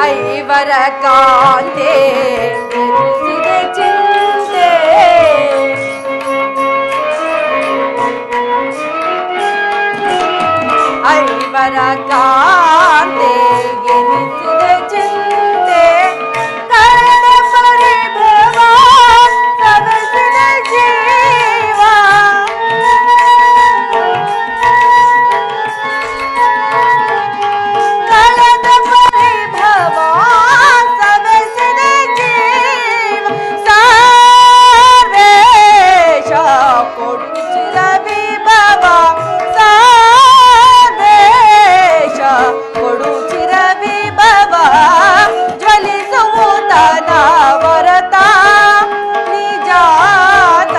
ಐವರ ಕಾಂತೆ ಎನಿಸಿದೆ ಚಿಂತೆ ಐವರ ಕಾಂತೆ ಎನಿಸಿದೆ ಚಿಂತೆ ಕಳೆದ ಪರಿಭವ ಸವೆಸಿದ ಜೀವ ಕಳೆದ ಪರಿಭವ ಸವೆಸಿದ ಜೀವ ಸಾವೇಶ ಕೊಡುಚಿರ ವಿಭವ ಸಾವೇಶ ಕೊಡುಚಿರ ವಿಭವ ಜ್ವಲಿಸುವುದನ ವರತ ನಿಜಾತ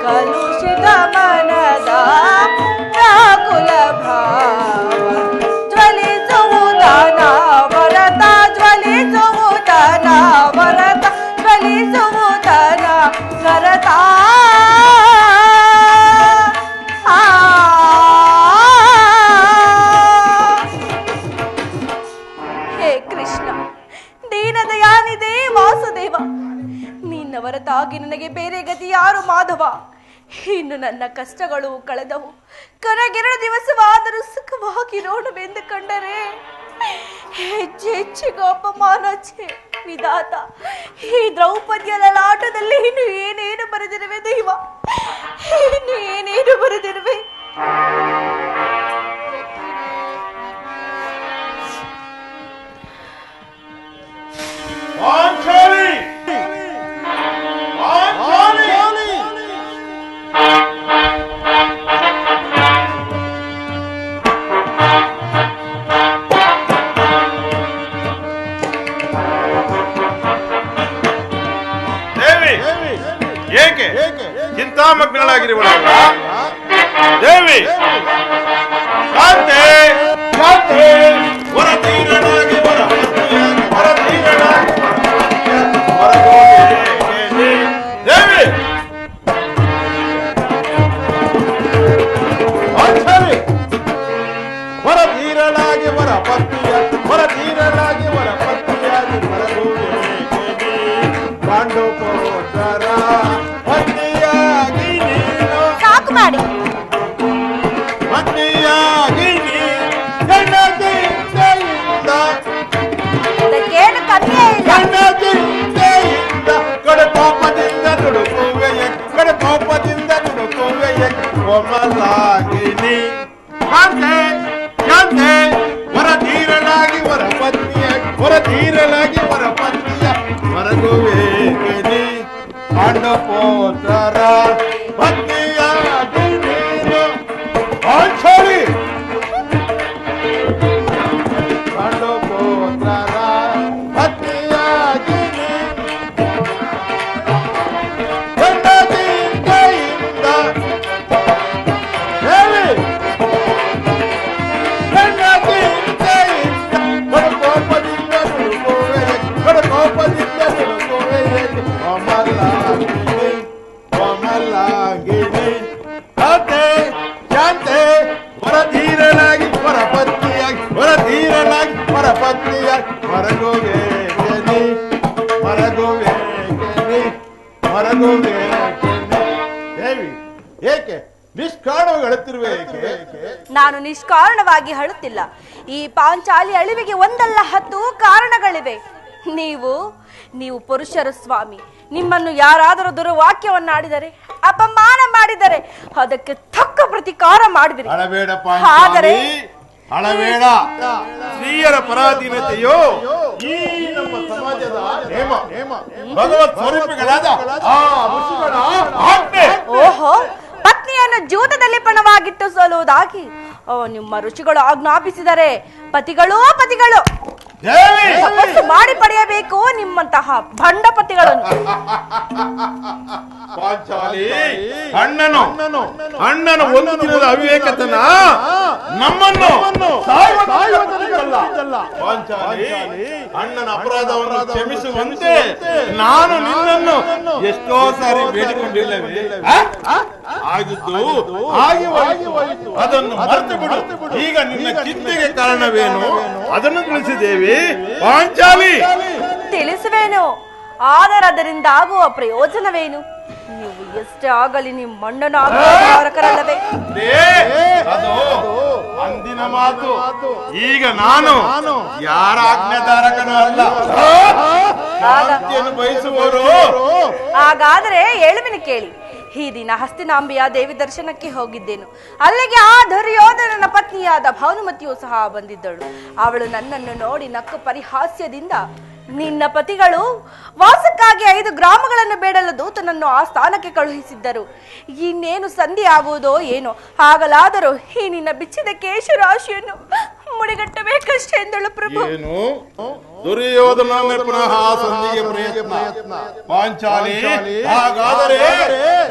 ಕಲುಷಿತ ಮನದ ವ್ಯಾಕುಲ ಭಾವ ಜ್ವಲಿಸುವುದನ ವರತ ಜ್ವಲಿಸುವುದನ ವರತ ಜ್ವಲಿಸುವುದನ ವರತ ಹೇ ಕೃಷ್ಣ ದೀನದಯಾನಿದೆ ವಾಸುದೇವ ನಿನ್ನ ಹೊರತಾಗಿ ನನಗೆ ಬೇರೆ ಗತಿ ಯಾರು ಮಾಧವ ಇನ್ನು ನನ್ನ ಕಷ್ಟಗಳು ಕಳೆದವು ಕನಗೆರಡು ದಿವಸವಾದರೂ ಸುಖವಾಗಿರೋಣವೆಂದು ಕಂಡರೆ ಹೆಚ್ಚು ಹೆಚ್ಚಿಗೆ ಅಪಮಾನ ವಿಧಾತ ಈ ದ್ರೌಪದಿಯ ಲಲಾಟದಲ್ಲಿ ಇನ್ನು ಏನೇನು ಬರೆದಿರುವೆ ದೈವ ಇನ್ನು ಏನೇನು ಬರೆದಿರುವೆ ಏಕೆ ಚಿಂತಾಮಗ್ನಳಾಗಿರುವಳ ದೇವಿ ಕಾಂತೆ ಕಾಂತೆ ಹೊರತೀರನಾಗಿ ಹೊರತೀರನಾಗಿ ದೇವಿ ಹೊರತೀರನಾಗಿ ಹೊರತೀರನಾಗಿ ಹೊರಪತ್ತಿಯಾಗಿ ಪಾಂಡೋಪೋತ್ತರ ಸಾಕು ಮಾಡಿ ಅದಕ್ಕೇನು ಕಮ್ಮಿ ಇಲ್ಲ ಕಡಕೋಪದಿಂದ ನುಡುಕುವೆಯ ಕೋಮಲಾಗಿನಿ ಕಾಂತೆ ಕಾಂತೆ ಹೊರತೀರಲಾಗಿ ಹೊರಪತ್ತಿಯ ಹೊರಗುವೇಗಿನಿ ಪಾಂಡವೋತ್ತರ ಪತ್ನಿಯಾಗಿ ನೀನು ಆಂಚರಿ ಪಾಂಡವೋತ್ತರ ಪತ್ನಿಯಾಗಿ ನಾನು ನಿಷ್ಕಾರಣವಾಗಿ ಅಳುತ್ತಿಲ್ಲ. ಈ ಪಾಂಚಾಲಿ ಅಳಿವಿಗೆ ಒಂದಲ್ಲ 10 ಕಾರಣಗಳಿವೆ. ನೀವು ಪುರುಷರ ಸ್ವಾಮಿ. ನಿಮ್ಮನ್ನು ಯಾರಾದರೂ ದುರ್ವಾಕ್ಯವನ್ನಾಡಿದರೆ, ಅಪಮಾನ ಮಾಡಿದರೆ ಅದಕ್ಕೆ ತಕ್ಕ ಪ್ರತಿಕಾರ ಮಾಡಿದಿರಿ. ಆದರೆ ಅಳಬೇಡ. ಸ್ತ್ರೀಯರ ಪರಾಧೀನತೆಯೋ ಈ ನಮ್ಮ ಸಮಾಜದ ನೇಮ. ಭಗವತ್ ಸ್ವರೂಪಿಗಳಾದ ಓಹೋ, ಪತ್ನಿಯನ್ನು ಜೂತದಲ್ಲಿ ಪಣವಾಗಿಟ್ಟು ಸೋಲುವುದಾಗಿ ನಿಮ್ಮ ಋಷಿಗಳು ಆಜ್ಞಾಪಿಸಿದರೆ ಪತಿಗಳು ತಪಸ್ಸು ಮಾಡಿ ಪಡೆಯಬೇಕು ನಿಮ್ಮಂತಹ ಭಂಡಪತಿಗಳನ್ನು. ಪಾಂಚಾಲಿ ಅಣ್ಣನ ಒಂದು ದಿನದ ಅವಿವೇಕತನ ನಮ್ಮನ್ನು ಪಾಂಚಾಲಿ ಅಣ್ಣನ ಅಪರಾಧವನ್ನು ಕ್ಷಮಿಸುವಂತೆ ನಾನು ನಿನ್ನನ್ನು ಎಷ್ಟೋ ಸಾರಿ ಬೇಡಿಕೊಂಡಿಲ್ಲವೇ? ಆಗಿದ್ದು ಹಾಗೆ ಅದನ್ನು ಮರೆತು ಬಿಡು. ಈಗ ನಿನ್ನ ಚಿಂತೆಗೆ ಕಾರಣವೇನು? ಅದನ್ನು ತಿಳಿಸಿದ್ದೇವೆ ಪಾಂಚಾಲಿ. ತಿಳಿಸುವೇನು, ಆದರೆ ಅದರಿಂದ ಆಗುವ ಪ್ರಯೋಜನವೇನು? ನೀವು ಎಷ್ಟೇ ಆಗಲಿ ನಿಮ್ಮ ಅಣ್ಣನ ಆಜ್ಞಾಧಾರಕರಲ್ಲವೇ? ಅದು ಅಂದಿನ ಮಾತು. ಈಗ ನಾನು ಯಾರ ಆಜ್ಞಾಧಾರಕನೂ ಅಲ್ಲ, ಶಾಂತಿಯನ್ನು ಬಯಸುವವರು. ಹಾಗಾದರೆ ಹೇಳುವೆನು ಕೇಳಿ. ಈ ದಿನ ಹಸ್ತಿನಾಂಬೆಯ ದೇವಿ ದರ್ಶನಕ್ಕೆ ಹೋಗಿದ್ದೇನು. ಅಲ್ಲಿಗೆ ಆ ದುರ್ಯೋಧನನ ಪತ್ನಿಯಾದ ಭಾನುಮತಿಯು ಸಹ ಬಂದಿದ್ದಳು. ಅವಳು ನನ್ನನ್ನು ನೋಡಿ ನಕ್ಕು ಪರಿಹಾಸ್ಯದಿಂದ, ನಿನ್ನ ಪತಿಗಳು ವಾಸಕ್ಕಾಗಿ 5 ಗ್ರಾಮಗಳನ್ನು ಬೇಡಲು ದೂತನನ್ನು ಆ ಸ್ಥಾನಕ್ಕೆ ಕಳುಹಿಸಿದ್ದರು. ಇನ್ನೇನು ಸಂಧಿ ಆಗುವುದೋ ಏನೋ, ಆಗಲಾದರೂ ಈ ನಿನ್ನ ಬಿಚ್ಚಿದ ಕೇಶರಾಶಿಯನ್ನು ಮುಡಿಗಟ್ಟಬೇಕಷ್ಟೇ ಎಂದಳು ಪ್ರಭು. ಏನು ದುರ್ಯೋಧನ ಪುನಃ ಸಂಧಿಗೆ ಪ್ರಯತ್ನ? ಪಾಂಚಾಲಿ, ಹಾಗಾದರೆ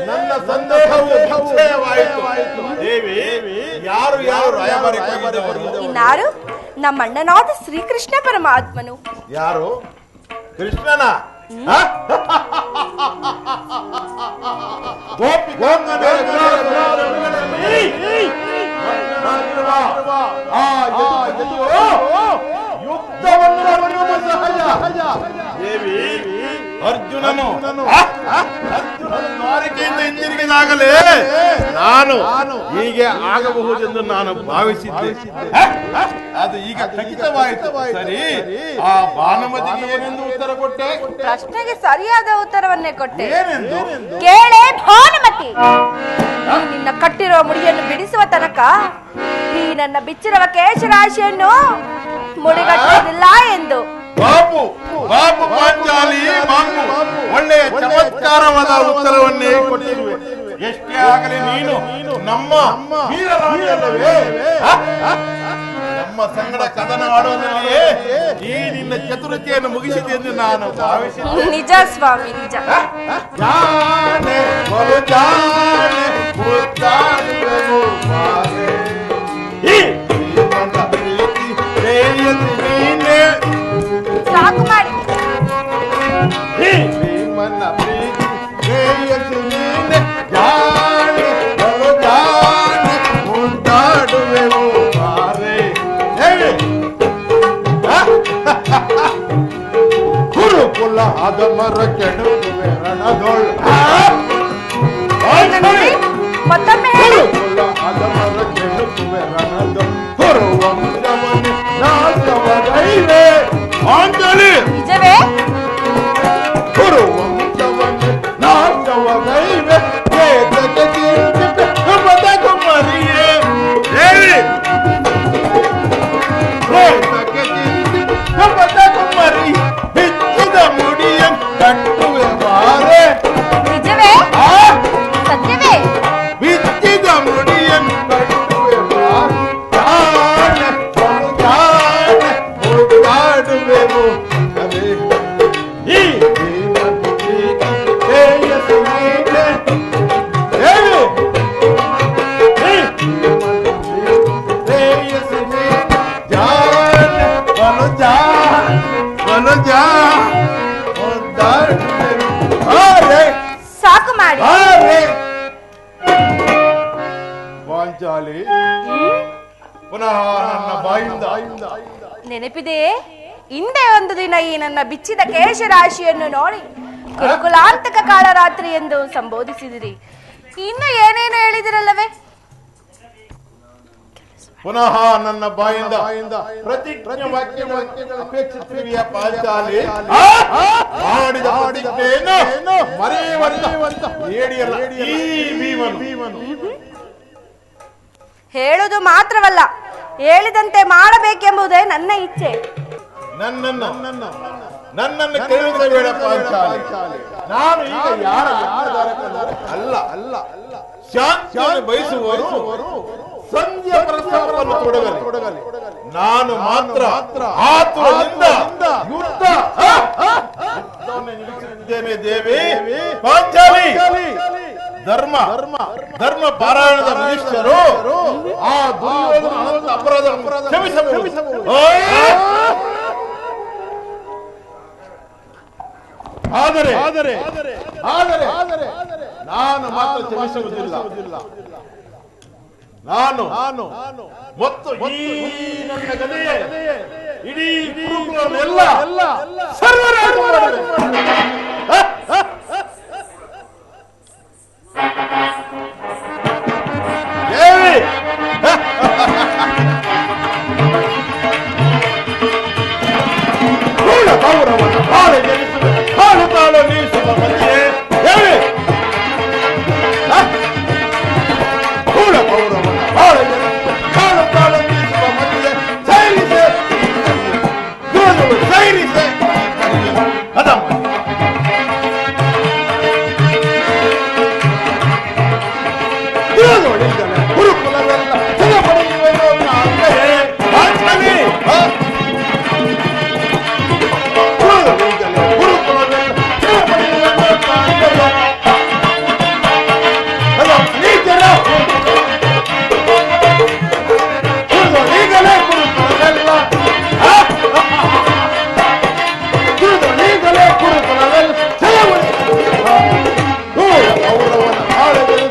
ನನ್ನ ಸಂದೇಹವು ನಿಶ್ಚಯವಾಯಿತು. ದೇವಿ, ಯಾರು ರಾಯಭಾರಿಯಾಗಿದ್ದವರು? ಇನ್ನಾರು ನಮ್ಮ ಅಣ್ಣನಾದ ಶ್ರೀಕೃಷ್ಣ ಪರಮಾತ್ಮನು. ಯಾರು? ಕೃಷ್ಣನ? ದೇವಿ, ಅರ್ಜುನನು ದ್ವಾರಕೆಯಿಂದ ಹಿಂದಿರುಗಿದಾಗಲೇ ನಾನು ಹೀಗೆ ಆಗಬಹುದೆಂದು ನಾನು ಭಾವಿಸಿದ್ದೆ. ಅದು ಈಗ ಖಚಿತವಾಯಿತು. ಸರಿ, ಆ ಭಾನುಮತಿಗೆ ಏನೆಂದು ಉತ್ತರ ಕೊಟ್ಟೆ? ಪ್ರಶ್ನೆಗೆ ಸರಿಯಾದ ಉತ್ತರವನ್ನೇ ಕೊಟ್ಟೆ. ಏನೆಂದು? ಕೇಳೆ ಭಾನುಮತಿ, ನಿನ್ನ ಕಟ್ಟಿರುವ ಮುಡಿಯನ್ನು ಬಿಡಿಸುವ ತನಕ ಈ ನನ್ನ ಬಿಚ್ಚಿರುವ ಕೇಶರಾಶಿಯನ್ನು ಮುಡಿಗಟ್ಟುವುದಿಲ್ಲ ಎಂದು. ಬಾಬು ಪಾಂಚಾಲಿ, ಬಾಬು ಒಳ್ಳೆಯ ಚಮತ್ಕಾರವಾದ ಉತ್ತರವನ್ನೇ ಕೊಟ್ಟಿರುವೆ. ಎಷ್ಟೇ ಆಗಲಿ ನೀನು ನಮ್ಮ ವೀರರಾಣಿಯಲ್ಲವೇ? ನಮ್ಮ ಸಂಗಡ ಕದನ ಆಡುವುದರಲ್ಲಿಯೇ ಈ ನಿನ್ನ ಚತುರತೆಯನ್ನು ಮುಗಿಸಿದೆ ಎಂದು ನಾನು ಭಾವಿಸಿದ್ದೆ. ನಿಜ ಸ್ವಾಮಿ, ನಿಜ. ಜಾನೆ ಬಲು ಜಾನೆ ಮುದ್ದಾಡುವೆನು ಮಾರೆ. ಸಾಕು ಮಾಡಿ. ಶ್ರೀಮನ್ನ ಪ್ರೀತಿ ಶ್ರೇಯಸ್ಸು ನೀನೆ, ಜಾನೆ ಬಲು ಜಾನೆ ಮುದ್ದಾಡುವೆವು ಮಾರೆ. ಕುರುಕುಲ ಆದ ಮರ ಕೆಡುವೆ ರಣದೊಳ್. ಮತ್ತೊಮ್ಮೆ ಹೇಳಿ. ಕುರುಕುಲ ಆದ ಮರ ಕೆಡುವೆ ರಣದೊಳ್. ಹೊರವಂಶವನ್ನೇ ನಾಶವಗೈವೆ. ಪಾಂಚಾಲಿ, ನಿಜವೇ? ಹೊರವಂಶವನ್ನೇ ನಾಶವಗೈವೆ. ವೇದಕ್ಕೆ ತೀರ್ಪಿತ ಬದಕು ಮರಿಯೇ. ಹೇಳಿ, ವೇದಕ್ಕೆ ತೀರ್ಪಿತ ಬದಕು ಮರಿ. ಬಿಚ್ಚಿದ ಮುಡಿಯನ್ನು ಕಟ್ಟುವೆ ಮಾರೆ. ನಿಜವೇ? ಸತ್ಯವೇ? ಬಿಚ್ಚಿದ ಮುಡಿಯನ್ನು ಕಟ್ಟುವೆ ಮಾರೆ. ಜಾನೆ ಬಲು ಜಾನೆ ಮುದ್ದಾಡುವೆವು ಅದೇ. ಈ ಜೀವನ ಪ್ರೀತಿ ಶ್ರೇಯಸ್ಸು ನೀನೆ. ಹೇಳು, ಈ ಜೀವನ ಪ್ರೀತಿ ಶ್ರೇಯಸ್ಸು ನೀನೆ. ಜಾನೆ ಬಲು ಜಾನೆ ಮುದ್ದಾಡುವೆವು ಮಾರೆ. ಸಾಕು ಮಾಡಿ. ಪಾಂಚಾಲಿ, ಪುನಃ ನನ್ನ ಬಾಯಿಂದ ನೆನಪಿದೆಯೇ? ಹಿಂದೆ ಒಂದು ದಿನ ಈ ನನ್ನ ಬಿಚ್ಚಿದ ಕೇಶರಾಶಿಯನ್ನು ನೋಡಿ ಕುರುಕುಲಾಂತಕ ಕಾಳರಾತ್ರಿ ಎಂದು ಸಂಬೋಧಿಸಿದಿರಿ. ಇನ್ನು ಏನೇನು ಹೇಳಿದಿರಲ್ಲವೇ? ಪುನಃ ನನ್ನ ಬಾಯಿಂದ ಪ್ರತಿಜ್ಞೆ ವಾಕ್ಯವನ್ನು ಅಪೇಕ್ಷಿಸುವಿಯ ಪಾಂಚಾಲಿ? ಮಾಡಿದ ಪ್ರತಿಜ್ಞೆಯನ್ನು ಮರೆಯುವಂತ ಹೇಡಿಯಲ್ಲ ಈ ಭೀಮನು. ಹೇಳುವುದು ಮಾತ್ರವಲ್ಲ, ಹೇಳಿದಂತೆ ಮಾಡಬೇಕೆಂಬುದೇ ನನ್ನ ಇಚ್ಛೆ. ನನ್ನನ್ನು ಕೇಳಿಸಬೇಡ ಪಾಂಚಾಲಿ. ನಾನು ಈಗ ಯಾರ ಅಲ್ಲ. ಶಾಂತಿಯನ್ನು ಬಯಸುವವರು ಸಂಧ್ಯಾ ಪ್ರಸ್ತಾಪವನ್ನು ತೊಡಗಲಿ. ನಾನು ಮಾತ್ರ ಆತುರದಿಂದ ಯುದ್ಧವನ್ನು ನಿಲ್ಲಿಸಿದ್ದೇನೆ. ದೇವಿ, ಪಾಂಚಾಲಿ, ಧರ್ಮ ಪಾರಾಯಣದ ಮನುಷ್ಯರು ಆ ದುರ್ಯೋಧನ ಅಪರಾಧ ಕ್ಷಮಿಸಬಹುದು. ಆದರೆ ನಾನು ಮಾತ್ರ ಕ್ಷಮಿಸುವುದಿಲ್ಲ. ನಾನು ಮತ್ತು ಈ ನನ್ನ ಗದೆಯೇ ಇಡೀ ಗುರುಕುಲವನ್ನೆಲ್ಲ ಸರ್ವನಾಶ ಮಾಡುವೆ. ದೇವಿ ಕೂಡ ಗೌರವವನ್ನು ಬಾಳೆ ಜನಿಸುವ ಹಾಳು ತಾಳು ನೀಸುವ ಮಧ್ಯೆ ದೇವಿ ಕೂಡ ಗೌರವವನ್ನು ಬಾಳೆ ಜನಿಸುವ ಹಾಳು ತಾಳು ನೀಸುವ ಮಧ್ಯೆ ಸೈರಿಸೆ ಗುರುಗಳು ಸೈರಿಸೆ ಅದಮ್ಮ ಗುರುಗಳಿಂದಲೇ ಗುರುಕುಲವೆಲ್ಲ ಜಗಪಡೆಯುವೆನೋ ನಾನೇ ವಾಂಛನೆ. ಗುರುಗಳಿಂದಲೇ ಗುರುಕುಲವೆಲ್ಲ ಜಗಪಡೆಯುವೆನೋ ನಾನೇ. ಅದು ನೀಚರ ಗುರುಗಳೀಗಲೇ ಗುರುಕುಲವೆಲ್ಲ ಗುರುಗಳೀಗಲೇ ಗುರುಕುಲವೆಲ್ಲ ಜಗಪಡೆಯುವ ಗೌರವನ ಆಳದಲ್ಲಿ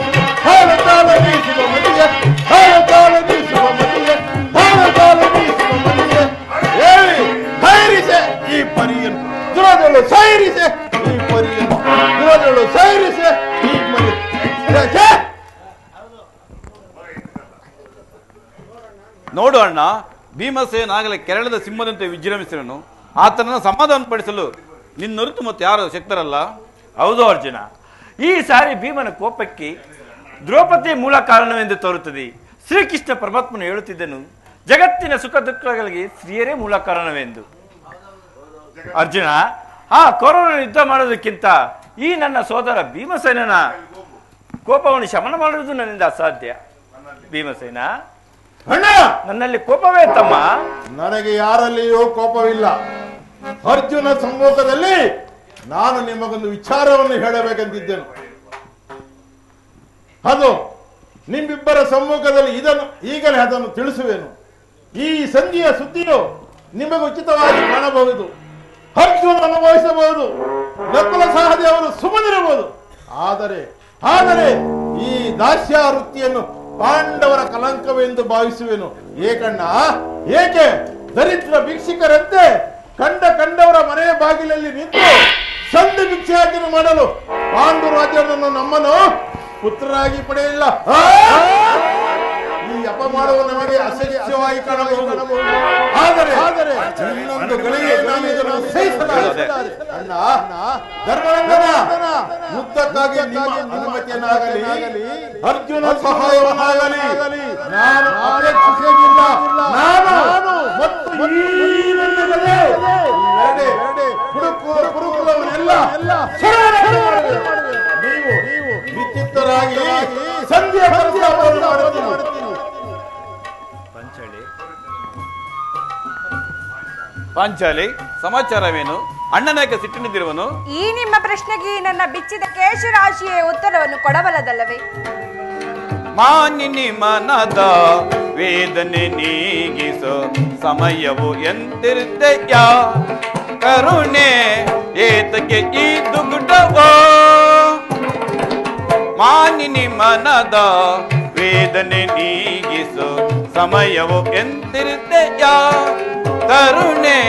ಹಾಲತಾಳ ಬೀಸುವ ಮಧ್ಯೆ ಹಾಲತಾಳ ಬೀಸುವ ಮಧ್ಯೆ ಹಾಲತಾಳ ಬೀಸುವ ಮಧ್ಯೆ ಹೇಳಿ ಸೈರಿಸೆ ಈ ಪರಿಯನ್ನು ದುರದಳು ಸೈರಿಸೆ ಈ ಪರಿಯನ್ನು ದುರದಳು ಸೈರಿಸೆ ಈ ಪರಿ. ನೋಡು ಅಣ್ಣ, ಭೀಮಸೇನಾಗಲೇ ಕೆರಳದ ಸಿಂಹದಂತೆ ವಿಜೃಂಭಿಸಿದನು. ಆತನನ್ನು ಸಮಾಧಾನಪಡಿಸಲು ನಿನ್ನೊರೆತು ಮತ್ತೆ ಯಾರು ಶಕ್ತರಲ್ಲ. ಹೌದು ಅರ್ಜುನ, ಈ ಸಾರಿ ಭೀಮನ ಕೋಪಕ್ಕೆ ದ್ರೌಪದಿಯ ಮೂಲ ಕಾರಣವೆಂದು ತೋರುತ್ತದೆ. ಶ್ರೀಕೃಷ್ಣ ಪರಮಾತ್ಮನು ಹೇಳುತ್ತಿದ್ದನು, ಜಗತ್ತಿನ ಸುಖ ದುಃಖಗಳಿಗೆ ಸ್ತ್ರೀಯರೇ ಮೂಲ ಕಾರಣವೆಂದು. ಅರ್ಜುನ, ಆ ಕೌರವನ ಯುದ್ಧ ಮಾಡೋದಕ್ಕಿಂತ ಈ ನನ್ನ ಸೋದರ ಭೀಮಸೇನನ ಕೋಪವನ್ನು ಶಮನ ಮಾಡುವುದು ನನ್ನಿಂದ ಅಸಾಧ್ಯ. ಭೀಮಸೇನ, ಅಣ್ಣ, ನನ್ನಲ್ಲಿ ಕೋಪವೇ ತಮ್ಮ? ನನಗೆ ಯಾರಲ್ಲಿಯೂ ಕೋಪವಿಲ್ಲ. ಅರ್ಜುನ ಸಮ್ಮುಖದಲ್ಲಿ ನಾನು ನಿಮಗೊಂದು ವಿಚಾರವನ್ನು ಹೇಳಬೇಕೆಂದಿದ್ದೆನು. ಅದು ನಿಮ್ಮಿಬ್ಬರ ಸಮ್ಮುಖದಲ್ಲಿ ಈಗಲೇ ಅದನ್ನು ತಿಳಿಸುವೆನು. ಈ ಸಂಧಿಯ ಸುದ್ದಿಯು ನಿಮಗೆ ಉಚಿತವಾಗಿ ಕಾಣಬಹುದು. ಅರ್ಜುನ ಅನುಭವಿಸಬಹುದು, ನಕುಲ ಸಹದೇವರು ಸುಮ್ಮನಿರಬಹುದು. ಆದರೆ ಈ ದಾಸ್ಯ ವೃತ್ತಿಯನ್ನು ಪಾಂಡವರ ಕಲಂಕವೆಂದು ಭಾವಿಸುವೆನು. ಏಕಣ್ಣ, ಏಕೆ ದರಿದ್ರ ಭಿಕ್ಷಿಕರಂತೆ ಕಂಡವರ ಮನೆಯ ಬಾಗಿಲಲ್ಲಿ ನಿಂತು ಸಂಧಿ ಭಿಕ್ಷಾಟನೆ ಮಾಡಲು ಪಾಂಡು ರಾಜನನ್ನು ನಮ್ಮನ್ನು ಪುತ್ರರಾಗಿ ಪಡೆಯಲಿಲ್ಲ. ಈ ಅಪಮಾನವು ನಮಗೆ ಅಸಹ್ಯವಾಗಿ ಕಾಣಬಹುದು. ಆದರೆ ಇನ್ನೊಂದು ಗಳಿಗೆ ನಾನು ಇದನ್ನು ಸಹಿಸಲಾರೆ. ಅಣ್ಣ, ಧರ್ಮನಂದನ, ಯುದ್ಧಕ್ಕಾಗಿ ನಿಮ್ಮ ಅನುಮತಿಯನ್ನಾಗಲಿ ಅರ್ಜುನ ಸಹಾಯವನ್ನಾಗಲಿ ನಾನು ಅಪೇಕ್ಷಿಸುವುದಿಲ್ಲ. ನಾನು ಮತ್ತು ಈ ನನ್ನ ಗದೆ ಕುರುಕುಲವನ್ನೆಲ್ಲ ನೀವು ವಿಚಿತ್ತರಾಗಿ ಸಂಧಿಯ ಪ್ರಸ್ತಾಪವನ್ನು ಮಾಡುತ್ತೀನಿ. ಪಾಂಚಾಲಿ, ಸಮಾಚಾರವೇನು? ಅಣ್ಣನಾಯಕ ಸಿಟ್ಟಿನಿದ್ದಿರುವನು? ಈ ನಿಮ್ಮ ಪ್ರಶ್ನೆಗೆ ನನ್ನ ಬಿಚ್ಚಿದ ಕೇಶರಾಶಿಯೇ ಉತ್ತರವನ್ನು ಕೊಡಬಲ್ಲದಲ್ಲವೇ? ಮಾನಿನಿ ಮನದ ವೇದನೆ ನೀಗಿಸೋ ಸಮಯವು ಎಂತಿರ್ದೆಯ ಕರುಣೆ ಏತಕ್ಕೆ ಈ ದುಗುಡವೋ. ಮಾನಿನಿ ಮನದ ವೇದನೆ ನೀಗಿಸೋ ಸಮಯವು ಎಂತಿರ್ದೆಯ ಕರುಣೆ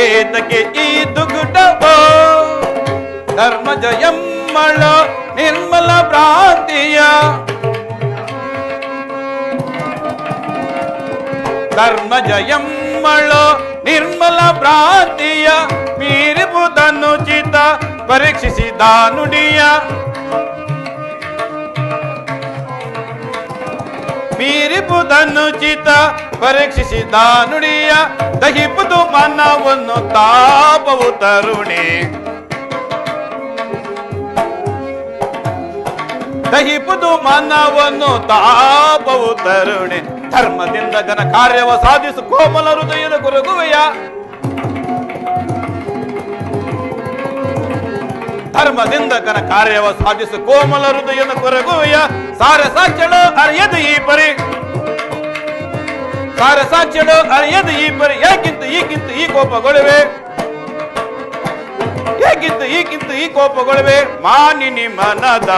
ಏತಕ್ಕೆ ಈ ದುಗುಡವೋ. ಧರ್ಮಜಯಮ್ಮಳ ನಿರ್ಮಲ ಭ್ರಾಂತಿಯ ಧರ್ಮಜಯಮ್ಮಳ ನಿರ್ಮಲ ಭ್ರಾಂತಿಯ ಮೀರಿಬುದನುಚಿತ ಪರೀಕ್ಷಿಸಿದ ನುಡಿಯ ಮೀರಿಬುದನುಚಿತ ಪರೀಕ್ಷಿಸಿದ ನುಡಿಯ ದಹಿಪುದು ಮನವನ್ನು ತಾಪವು ತರುಣಿ ದಹಿಪುದು ಮನವನ್ನು ತಾಪವು ತರುಣಿ. ಧರ್ಮದಿಂದ ಘನ ಕಾರ್ಯವ ಸಾಧಿಸು ಕೋಮಲ ಹೃದಯದ ಕೊರಗುವೆಯ ಧರ್ಮದಿಂದ ಘನ ಕಾರ್ಯವ ಸಾಧಿಸು ಕೋಮಲ ಹೃದಯದ ಕೊರಗುವೆಯ. ಸಾರೆ ಸಾಕ್ಷಳು ಅರಿಯದು ಈ ಪರಿ ಸಾರೆ ಸಾಕ್ಷಳು ಅರಿಯದು ಈ ಪರಿ. ಈಗಿಂತ ಈ ಕೋಪಗೊಳ್ಳುವೆ ಈಗಿಂತ ಈ ಕೋಪಗೊಳ್ಳುವೆ. ಮಾನಿನಿ ಮನದ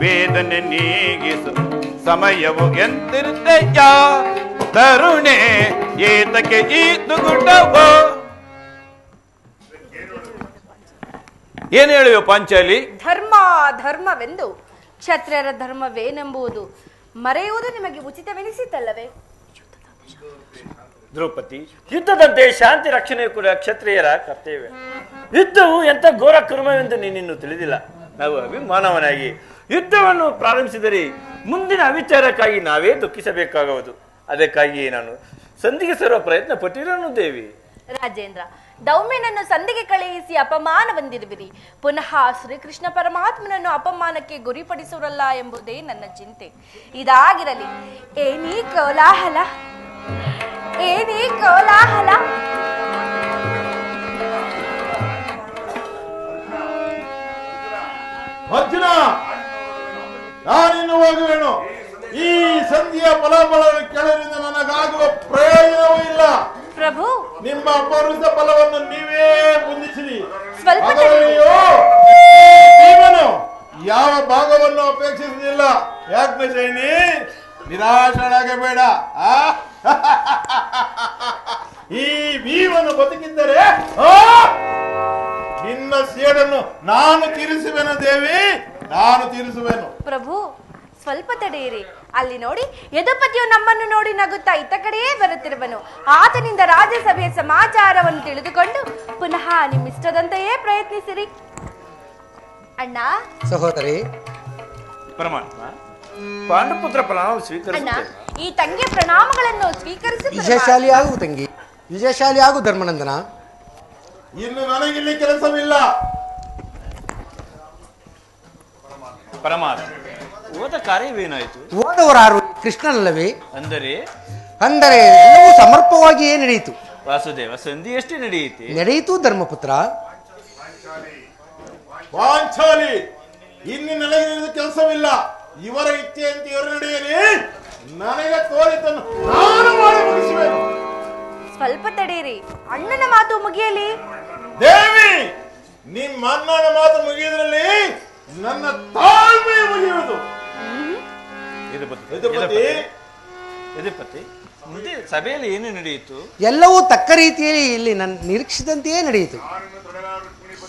ವೇದನೆ ನೀಗಿಸು ಸಮಯವು ಎಂತಿರ್ದೆಯ ತರುಣೆ ಏತಕ್ಕೆ ಈ ದುಗುಡವೋ. ಏನ್ ಹೇಳಿಯೋ ಪಾಂಚಾಲಿ? ಧರ್ಮ ಧರ್ಮವೆಂದು ಕ್ಷತ್ರಿಯರ ಧರ್ಮವೇನೆಂಬುದು ಮರೆಯುವುದು ನಿಮಗೆ ಉಚಿತವೆನಿಸಿತಲ್ಲವೇ? ದ್ರೌಪದಿ, ಯುದ್ಧದಂತೆ ಶಾಂತಿ ರಕ್ಷಣೆ ಕೂಡ ಕ್ಷತ್ರಿಯರ ಕರ್ತವ್ಯ. ಯುದ್ಧವು ಎಂತ ಘೋರ ಕರ್ಮವೆಂದು ನೀನಿನ್ನು ತಿಳಿದಿಲ್ಲ. ನಾವು ಅಭಿಮಾನವನಾಗಿ ಯುದ್ಧವನ್ನು ಪ್ರಾರಂಭಿಸಿದರೆ ಮುಂದಿನ ಅವಿಚಾರಕ್ಕಾಗಿ ನಾವೇ ದುಃಖಿಸಬೇಕಾಗುವುದು. ಅದಕ್ಕಾಗಿ ನಾನು ಸಂಧಿಗೆ ಸೇರುವ ಪ್ರಯತ್ನ ಪಟ್ಟಿರೋನು ದೇವಿ. ರಾಜೇಂದ್ರ, ದೌಮ್ಯನನ್ನು ಸಂಧಿಗೆ ಕಳುಹಿಸಿ ಅಪಮಾನ ಬಂದಿರುವಿರಿ. ಪುನಃ ಶ್ರೀಕೃಷ್ಣ ಪರಮಾತ್ಮನನ್ನು ಅಪಮಾನಕ್ಕೆ ಗುರಿಪಡಿಸುವರಲ್ಲ ಎಂಬುದೇ ನನ್ನ ಚಿಂತೆ. ಇದಾಗಿರಲಿ. ಏನೀ ಕೋಲಾಹಲ, ಏನೀ ಕೋಲಾಹಲ. ಅರ್ಜುನ, ನಾನಿನ್ನು ಹೋಗುವೆನು. ಈ ಸಂಧಿಯ ಫಲಾಫಲವನ್ನು ಕೇಳೋದ್ರಿಂದ ನನಗಾಗುವ ಪ್ರಯೋಜನವೂ ಇಲ್ಲ. ಪ್ರಭು, ನಿಮ್ಮ ಅಪಹೃತ ಫಲವನ್ನು ನೀವೇ ಹೊಂದಿಸಿರಿ. ಸ್ವಲ್ಪ ಅದರಲ್ಲಿಯೂ ಭೀಮನು ಯಾವ ಭಾಗವನ್ನು ಅಪೇಕ್ಷಿಸುವುದಿಲ್ಲ. ಯಾಕೆ ಶೈನಿ, ನಿರಾಶರಾಗಬೇಡ. ಈ ಭೀಮನು ಬದುಕಿದ್ದರೆ ನಿನ್ನ ಸೇಡನ್ನು ನಾನು ತೀರಿಸುವೆನು ದೇವಿ, ನಾನು ತೀರಿಸುವೆನು. ಪ್ರಭು, ಸ್ವಲ್ಪ ತಡೆಯಿರಿ. ಅಲ್ಲಿ ನೋಡಿ, ಯದುಪತಿಯು ನಮ್ಮನ್ನು ನೋಡಿ ನಗುತ್ತಾ ಇತ್ತ ಕಡೆಯೇ ಬರುತ್ತಿರುವನು. ಆತನಿಂದ ರಾಜ್ಯಸಭೆಯ ಸಮಾಚಾರವನ್ನು ತಿಳಿದುಕೊಂಡು ಪುನಃ ನಿಮ್ಮಿಷ್ಟದಂತೆಯೇ ಪ್ರಯತ್ನಿಸಿರಿ. ಅಣ್ಣ, ಸಹೋದರಿ, ಪರಮಾತ್ಮ ಪಾಂಡುಪುತ್ರ ಪ್ರಣಾಮ ಅಣ್ಣ, ಸ್ವೀಕರಿಸುತ್ತೇನೆ. ಈ ತಂಗಿಯ ಪ್ರಣಾಮಗಳನ್ನು ಸ್ವೀಕರಿಸಿ. ವಿಜಯಶಾಲಿ ಆಗು ತಂಗಿ, ವಿಜಯಶಾಲಿ ಆಗು ಧರ್ಮನಂದನ. ಇನ್ನು ನನಗಿಲ್ಲಿ ಕೆಲಸವಿಲ್ಲ. ಪರಮಾತ್ಮ, ಹೋದ ಕಾರ್ಯವೇನಾಯಿತು? ಓದವರಾರು ಕೃಷ್ಣನಲ್ಲವೇ? ಅಂದರೆ ಅಂದರೆ ಎಲ್ಲವೂ ಸಮರ್ಪವಾಗಿಯೇ ನಡೆಯಿತು. ವಾಸುದೇವ, ಸಂಧಿ ಎಷ್ಟೇ ನಡೆಯಿತು? ನಡೆಯಿತು ಧರ್ಮಪುತ್ರ. ಪಾಂಚಾಲಿ, ಇನ್ನು ನನಗೆ ಕೆಲಸವಿಲ್ಲ. ಇವರ ಇಚ್ಛೆಯಂತೆ ಇವರು ನಡೆಯಲಿ. ನನಗೆ ತೋರಿತನ್ನು ನಾನು ಮಾಡಿ ಮುಗಿಸುವೆನು. ಸ್ವಲ್ಪ ತಡೆಯಿರಿ. ಅಣ್ಣನ ಮಾತು ಮುಗಿಯಲಿ. ದೇವಿ, ನಿಮ್ಮ ಅಣ್ಣನ ಮಾತು ಮುಗಿಯುವುದರಲ್ಲಿ ನನ್ನ ತಾಳ್ಮೆ ಮುಗಿಯುವುದು. ಯದುಪತಿ, ಮುಂದೆ ಸಭೆಯಲ್ಲಿ ಏನು ನಡೆಯಿತು? ಎಲ್ಲವೂ ತಕ್ಕ ರೀತಿಯಲ್ಲಿ ಇಲ್ಲಿ ನನ್ನ ನಿರೀಕ್ಷಿಸಿದಂತೆಯೇ ನಡೆಯಿತು.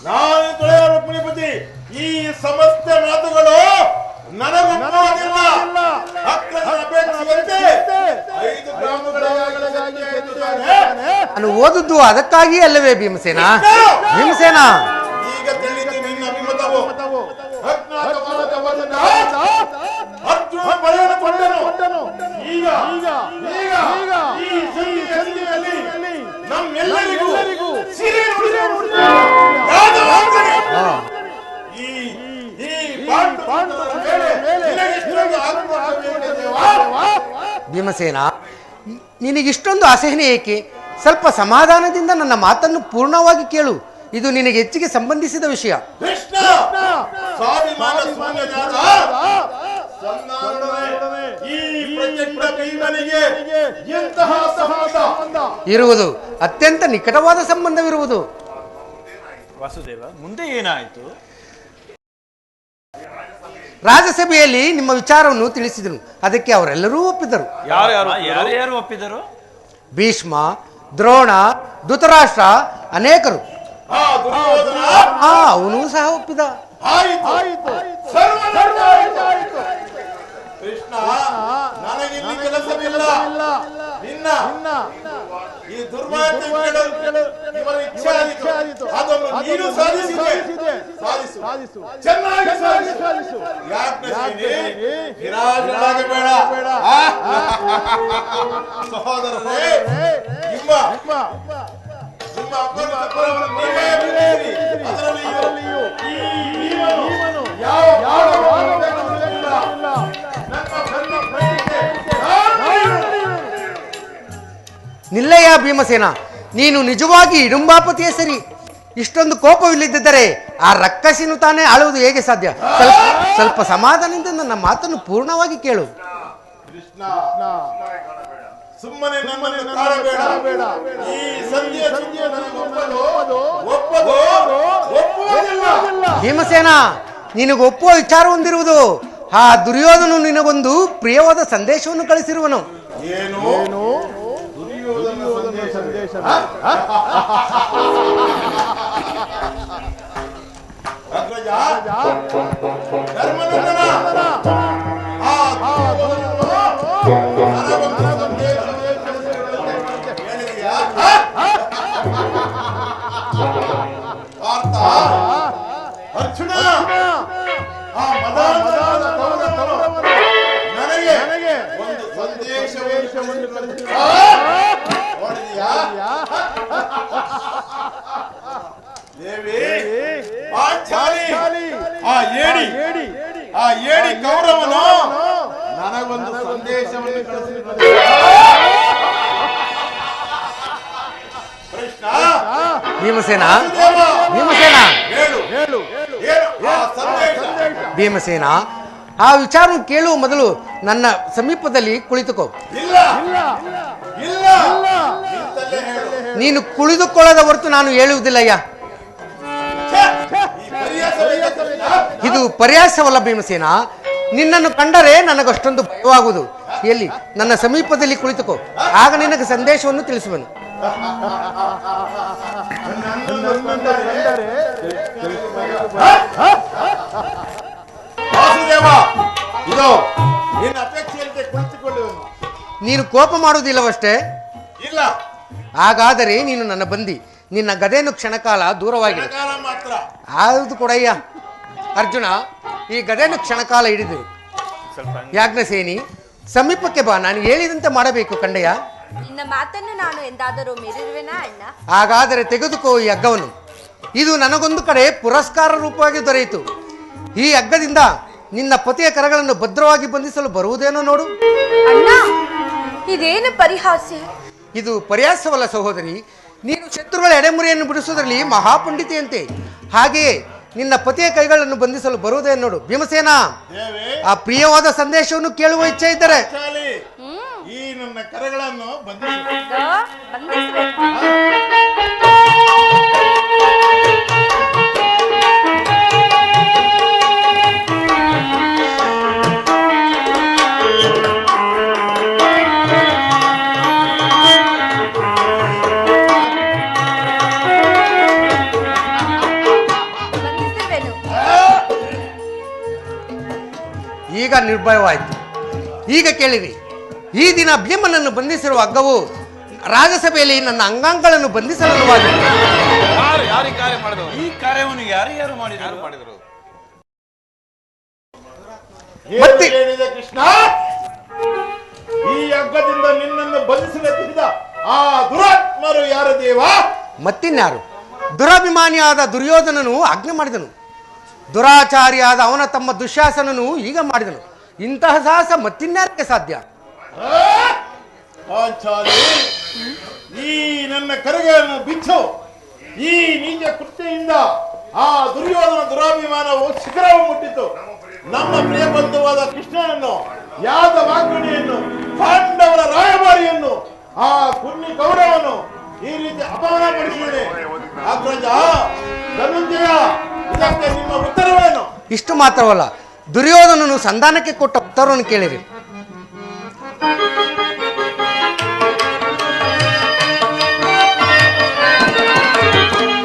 ನಾನು ತೊಳೆಯ ರುಕ್ಮಿಣಿಪತಿ, ಈ ಸಮಸ್ತ ಮಾತುಗಳು ನನಗೊಪ್ಪುವುದಿಲ್ಲ. ಅಪೇಕ್ಷೆಯಂತೆ 5 ಗ್ರಾಮಗಳಿಗಾಗಿ ಎನ್ನುತ್ತಾನೆ. ನಾನು ಓದುದು ಅದಕ್ಕಾಗಿ ಅಲ್ಲವೇ ಭೀಮಸೇನ? ಭೀಮಸೇನ, ಈಗ ತಿಳಿದು ನಿನ್ನ ಅಭಿಮತವು. ಅಜ್ಞಾತವಾದ ವಚನ ಅರ್ಜುನ ಪಡೆದುಕೊಂಡನು. ಈಗ ಈ ಸಂಧಿಯಲ್ಲಿ ನಮ್ಮೆಲ್ಲರಿಗೂ ಸಿರಿ ನುಡಿಸುವ ಯಾದವಾಗಲಿ. ಈ ಪಾಂಡುಪುತ್ರರ ಮೇಲೆ ನಿನಗೆಷ್ಟೊಂದು ಆತ್ಮವಿಶ್ವಾಸವಿದೆ ದೇವಾ? ಭೀಮಸೇನ, ನಿನಗಿಷ್ಟೊಂದು ಅಸಹನೆ ಏಕೆ? ಸ್ವಲ್ಪ ಸಮಾಧಾನದಿಂದ ನನ್ನ ಮಾತನ್ನು ಪೂರ್ಣವಾಗಿ ಕೇಳು. ಇದು ನಿನಗೆ ಹೆಚ್ಚಿಗೆ ಸಂಬಂಧಿಸಿದ ವಿಷಯ. ಕೃಷ್ಣ, ಸ್ವಾಭಿಮಾನ ಶೂನ್ಯನಾದ ಸಂಧಾನದೊಡನೆ ಈ ಪ್ರಚಂಡ ಭೀಮನಿಗೆ ಎಂತಹ ಸಂಬಂಧ ಇರುವುದು? ಅತ್ಯಂತ ನಿಕಟವಾದ ಸಂಬಂಧವಿರುವುದು. ವಾಸುದೇವ, ಮುಂದೆ ಏನಾಯಿತು? ರಾಜ್ಯಸಭೆಯಲ್ಲಿ ನಿಮ್ಮ ವಿಚಾರವನ್ನು ತಿಳಿಸಿದನು. ಅದಕ್ಕೆ ಅವರೆಲ್ಲರೂ ಒಪ್ಪಿದರು. ಯಾರ್ಯಾರು ಒಪ್ಪಿದರು? ಭೀಷ್ಮ, ದ್ರೋಣ, ಧೃತರಾಷ್ಟ್ರ, ಅನೇಕರು. ಅವನು ಸಹ ಒಪ್ಪಿದ. ಆಯಿತು, ಸರ್ವನಾಶ ಆಯಿತು. ಕೃಷ್ಣ, ನನಗಿಲ್ಲಿ ಕೆಲಸವಿಲ್ಲ. ನಿನ್ನ ಈ ದುರ್ಮಾರ್ಗಗಳು ಇವರ ಇಚ್ಛೆ ಆಯಿತು. ಅದನ್ನು ನೀನು ಸಾಧಿಸು. ಚೆನ್ನಾಗಿ ಸಾಧಿಸು. ಯಾಕೆ ನಿರಾಶರಾಗಬೇಡ ಸಹೋದರರೇ. ನಿಮ್ಮ ಅಪರಾಧವನ್ನು ನೀವೇ ಬಿಡಿರಿ. ಅದರಲ್ಲಿಯೂ ಈ ಭೀಮನು ಯಾವ ನಿಲ್ಲಯ್ಯ ಭೀಮಸೇನ, ನೀನು ನಿಜವಾಗಿ ಇಡುಂಬಾಪತಿಯೇ ಸರಿ. ಇಷ್ಟೊಂದು ಕೋಪವಿಲ್ಲದಿದ್ದರೆ ಆ ರಕ್ಕಸಿನು ತಾನೇ ಆಳುವುದು ಹೇಗೆ ಸಾಧ್ಯ? ಸ್ವಲ್ಪ ಸಮಾಧಾನದಿಂದ ನನ್ನ ಮಾತನ್ನು ಪೂರ್ಣವಾಗಿ ಕೇಳು. ಕೃಷ್ಣ, ಸುಮ್ಮನೆ ನಮ್ಮನ್ನು ಕಾಡಬೇಡ. ಈ ಸಂಧಿಯ ಒಪ್ಪುವುದಿಲ್ಲ. ಭೀಮಸೇನ, ನಿನಗೆ ಒಪ್ಪುವ ವಿಚಾರ ಹೊಂದಿರುವುದು. ಆ ದುರ್ಯೋಧನು ನಿನಗೊಂದು ಪ್ರಿಯವಾದ ಸಂದೇಶವನ್ನು ಕಳಿಸಿರುವನು. ಏನು? ಅಗ್ರಜ, ಧರ್ಮನಂದನ, ಆ ಹೇಳಿದೆಯಾ? ಪಾರ್ಥ, ಅರ್ಜುನ, ಆ ಮದಾಂಧನಾದ ಕೌರವನು ನನಗೆ ಒಂದು ಸಂದೇಶವನ್ನು ನೋಡಿದೆಯಾ? ದೇವಿ, ಪಾಂಚಾಲಿ, ಆ ಏಡಿ ಕೌರವನು ನನಗೊಂದು ಸಂದೇಶವನ್ನು ಕಳಿಸಿದ್ದಾನೆ. ಕೃಷ್ಣ, ಭೀಮಸೇನ, ಹೇಳು ಏನು ಆ ಸಂದೇಶ? ಭೀಮಸೇನ, ಆ ವಿಚಾರ ಕೇಳುವ ಮೊದಲು ನನ್ನ ಸಮೀಪದಲ್ಲಿ ಕುಳಿತುಕೋ. ಇಲ್ಲ, ಇಂತಲೇ ಹೇಳು. ನೀನು ಕುಳಿದುಕೊಳ್ಳದ ಹೊರತು ನಾನು ಹೇಳುವುದಿಲ್ಲಯ್ಯ. ಛೆ, ಈ ಪರಿಹಾಸವೇ ಕೃಷ್ಣ. ಇದು ಪರ್ಯಾಸವಲ್ಲ ಭೀಮಸೇನ. ನಿನ್ನನ್ನು ಕಂಡರೆ ನನಗಷ್ಟೊಂದು ಭಯವಾಗುವುದು. ಎಲ್ಲಿ ನನ್ನ ಸಮೀಪದಲ್ಲಿ ಕುಳಿತುಕೋ, ಆಗ ನಿನಗೆ ಸಂದೇಶವನ್ನು ತಿಳಿಸುವನು. ವಾಸುದೇವ, ಇದು ನಿನ್ನ ಅಪೇಕ್ಷೆಯಂತೆ ಕುಳಿತುಕೊಳ್ಳುವನು. ನೀನು ಕೋಪ ಮಾಡುವುದಿಲ್ಲವಷ್ಟೇ? ಇಲ್ಲ, ಹಾಗಾದರೆ ನೀನು ನನ್ನ ಬಂದಿ. ನಿನ್ನ ಗದೆಯನ್ನು ಕ್ಷಣಕಾಲ ದೂರವಾಗಿದೆ. ಕಾಲ ಮಾತ್ರ. ಆವುದು ಕೊಡಯ್ಯ. ಅರ್ಜುನ, ಈ ಗದೆಯನ್ನು ಕ್ಷಣಕಾಲ ಹಿಡಿದಿರು. ಯಾಜ್ಞಸೇನಿ, ಸಮೀಪಕ್ಕೆ ಬಾ. ನಾನು ಹೇಳಿದಂತೆ ಮಾಡಬೇಕು ಕಂಡಯ್ಯ. ನಿನ್ನ ಮಾತನ್ನು ನಾನು ಎಂದಾದರೂ ಮೀರಿರುವೆನಾ ಅಣ್ಣ? ಹಾಗಾದರೆ ತೆಗೆದುಕೋ ಈ ಹಗ್ಗವನ್ನು. ಇದು ನನಗೊಂದು ಕಡೆ ಪುರಸ್ಕಾರ ರೂಪವಾಗಿ ದೊರೆಯಿತು. ಈ ಹಗ್ಗದಿಂದ ನಿನ್ನ ಪತಿಯ ಕರಗಳನ್ನು ಭದ್ರವಾಗಿ ಬಂಧಿಸಲು ಬರುವುದೇನೋ ನೋಡು. ಅಣ್ಣ, ಇದೇನು ಪರಿಹಾಸ್ಯ? ಇದು ಪರ್ಯಾಸವಲ್ಲ ಸಹೋದರಿ. ನೀನು ಶತ್ರುಗಳ ಎಡೆಮುರಿಯನ್ನು ಬಿಡಿಸುವುದರಲ್ಲಿ ಮಹಾಪಂಡಿತೆಯಂತೆ. ಹಾಗೆಯೇ ನಿನ್ನ ಪತಿಯ ಕೈಗಳನ್ನು ಬಂಧಿಸಲು ಬರುವುದೇನು ನೋಡು. ಭೀಮಸೇನ, ಆ ಪ್ರಿಯವಾದ ಸಂದೇಶವನ್ನು ಕೇಳುವ ಇಚ್ಛೆ ಇದ್ದರೆ ಚಾಲಿ, ಈ ನನ್ನ ಕರಗಳನ್ನು ಬಂಧಿಸು. ಬಂಧಿಸಬೇಕು. ಈಗ ನಿರ್ಭಯವಾಯಿತು. ಈಗ ಕೇಳಿರಿ, ಈ ದಿನ ಭೀಮನನ್ನು ಬಂಧಿಸಿರುವ ಹಗ್ಗವು ರಾಜಸಭೆಯಲ್ಲಿ ನನ್ನ ಅಂಗಾಂಗಗಳನ್ನು ಬಂಧಿಸಲುವಾಗಿದೆ. ಯಾರು ಈ ಕಾರ್ಯ ಮಾಡಿದವರು? ಈ ಕಾರ್ಯವನ್ನು ಯಾರು ಮಾಡಿದರು? ಮತ್ತೆ ಹೇಳಿದೆ ಕೃಷ್ಣ, ಈ ಹಗ್ಗದಿಂದ ನಿನ್ನನ್ನು ಬಂಧಿಸಲೆತ್ತಿದ ಆ ದುರಾತ್ಮರು ಯಾರು ದೇವ? ಮತ್ತಿನ್ಯಾರು? ದುರಾಭಿಮಾನಿಯಾದ ದುರ್ಯೋಧನನು ಆಜ್ಞೆ ಮಾಡಿದನು. ದುರಾಚಾರಿಯಾದ ಅವನ ತಮ್ಮ ದುಶ್ಯಾಸನನು ಈಗ ಮಾಡಿದನು. ಇಂತಹ ಸಾಹಸ ಮತ್ತಿನ್ಯಾರಕ್ಕೆ ಸಾಧ್ಯ? ಪಾಂಚಾಲಿ, ಈ ನನ್ನ ಕರಗಳನ್ನು ಬಿಚ್ಚು. ಈ ನೀಚ ಕೃತ್ಯದಿಂದ ಆ ದುರ್ಯೋಧನ ದುರಾಭಿಮಾನವು ಶಿಖರವು ಮುಟ್ಟಿತು. ನಮ್ಮ ಪ್ರಿಯ ಬಂಧುವಾದ ಕೃಷ್ಣನನ್ನು, ಯಾದ ವಾಗ್ಮಿಣಿಯನ್ನು, ಪಾಂಡವರ ರಾಯಭಾರಿಯನ್ನು, ಆ ಕುನ್ನಿ ಕೌರವನು ಈ ರೀತಿ ಅಪಮಾನ ಪಡಿಸಿದೆ. ಅಗ್ರಜ, ಧನುಂಜಯ, ಇದಕ್ಕೆ ನಿಮ್ಮ ಉತ್ತರವೇನು? ಇಷ್ಟು ಮಾತ್ರವಲ್ಲ, ದುರ್ಯೋಧನನು ಸಂಧಾನಕ್ಕೆ ಕೊಟ್ಟ ಉತ್ತರವನ್ನು ಕೇಳಿರಿ.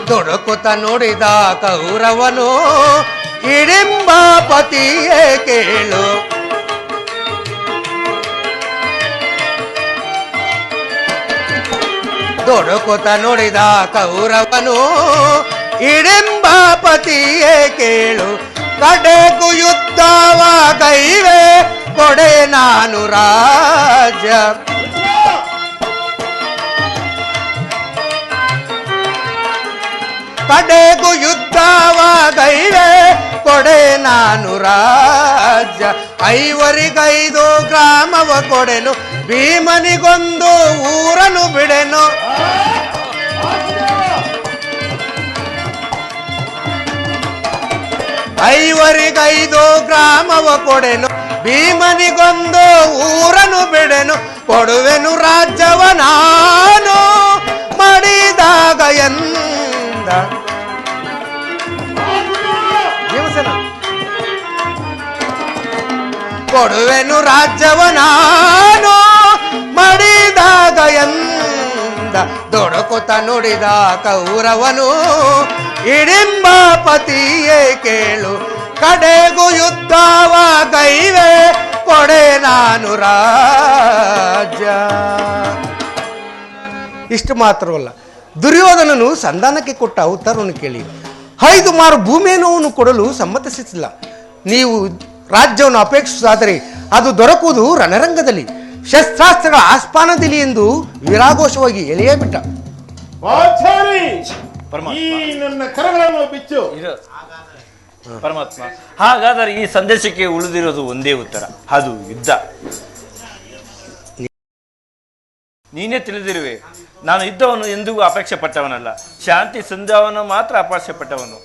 ತೊಡಕುತ ನೋಡಿದ ಕೌರವನು ಹಿಡಿಂಬ ಪತಿಯೇ ಕೇಳು. ತೊಡಕುತ ನೋಡಿದ ಕೌರವನು ಹಿಡಿಂಬ ಪತಿಯೇ ಕೇಳು. ಕಡೆಗೂ ಯುದ್ಧವ ಕೈವೆ ಕೊಡೆ ನಾನು ರಾಜ್ಯ. ಕಡೆಗೂ ಯುದ್ಧವ ಕೈವೆ ಕೊಡೆ ನಾನು ರಾಜ್ಯ. 5 ಗ್ರಾಮವ ಕೊಡೆನು, ಭೀಮನಿಗೊಂದು ಊರನು ಬಿಡೆನು. 5 ಗ್ರಾಮವ ಕೊಡೆನು, ಭೀಮನಿಗೊಂದು ಊರನು ಬಿಡೆನು. ಕೊಡುವೆನು ರಾಜ್ಯವ ನಾನು ಮಾಡಿದಾಗ ಎಂದ. ಕೊಡುವೆನು ರಾಜ್ಯವ ನಾನು ಮಾಡಿದಾಗ ಎಂದ. ಎಂದ ದೊಡಕುತ ನುಡಿದ ಕೌರವನು. ಹಿಡಿಂಬಾಪತಿಯೇ ಕೇಳು ಕಡೆಗೂ ಯುದ್ಧವ ಗೈವೆ ಕೊಡೆ ನಾನು ರಾಜ್ಯ. ಇಷ್ಟು ಮಾತ್ರವಲ್ಲ, ದುರ್ಯೋಧನನು ಸಂಧಾನಕ್ಕೆ ಕೊಟ್ಟ ಉತ್ತರವನ್ನು ಕೇಳಿ 5 ಮಾರು ಭೂಮಿಯನ್ನು ಅವನು ಕೊಡಲು ಸಮ್ಮತಿಸಿಲ್ಲ. ನೀವು ರಾಜ್ಯವನ್ನು ಅಪೇಕ್ಷಿಸಾದರೆ ಅದು ದೊರಕುವುದು ರಣರಂಗದಲ್ಲಿ, ಶಸ್ತ್ರಾಸ್ತ್ರಗಳ ಆಸ್ಪಾನದಲ್ಲಿ ಎಂದು ವೀರಾಘೋಷವಾಗಿ ಎಳೆಯೇ ಬಿಟ್ಟ. ವಾಚಾರಿ, ಈ ನನ್ನ ಕರಗಳನ್ನು ಬಿಚ್ಚು. ಪರಮಾತ್ಮ, ಹಾಗಾದರೆ ಈ ಸಂದೇಶಕ್ಕೆ ಉಳಿದಿರೋದು ಒಂದೇ ಉತ್ತರ, ಅದು ಯುದ್ಧ. ನೀನೇ ತಿಳಿದಿರುವೆ, ನಾನು ಯುದ್ಧವನ್ನು ಎಂದಿಗೂ ಅಪೇಕ್ಷೆ ಪಟ್ಟವನಲ್ಲ, ಶಾಂತಿ ಸಂಧಾನವನ್ನು ಮಾತ್ರ ಅಪೇಕ್ಷೆ ಪಟ್ಟವನು.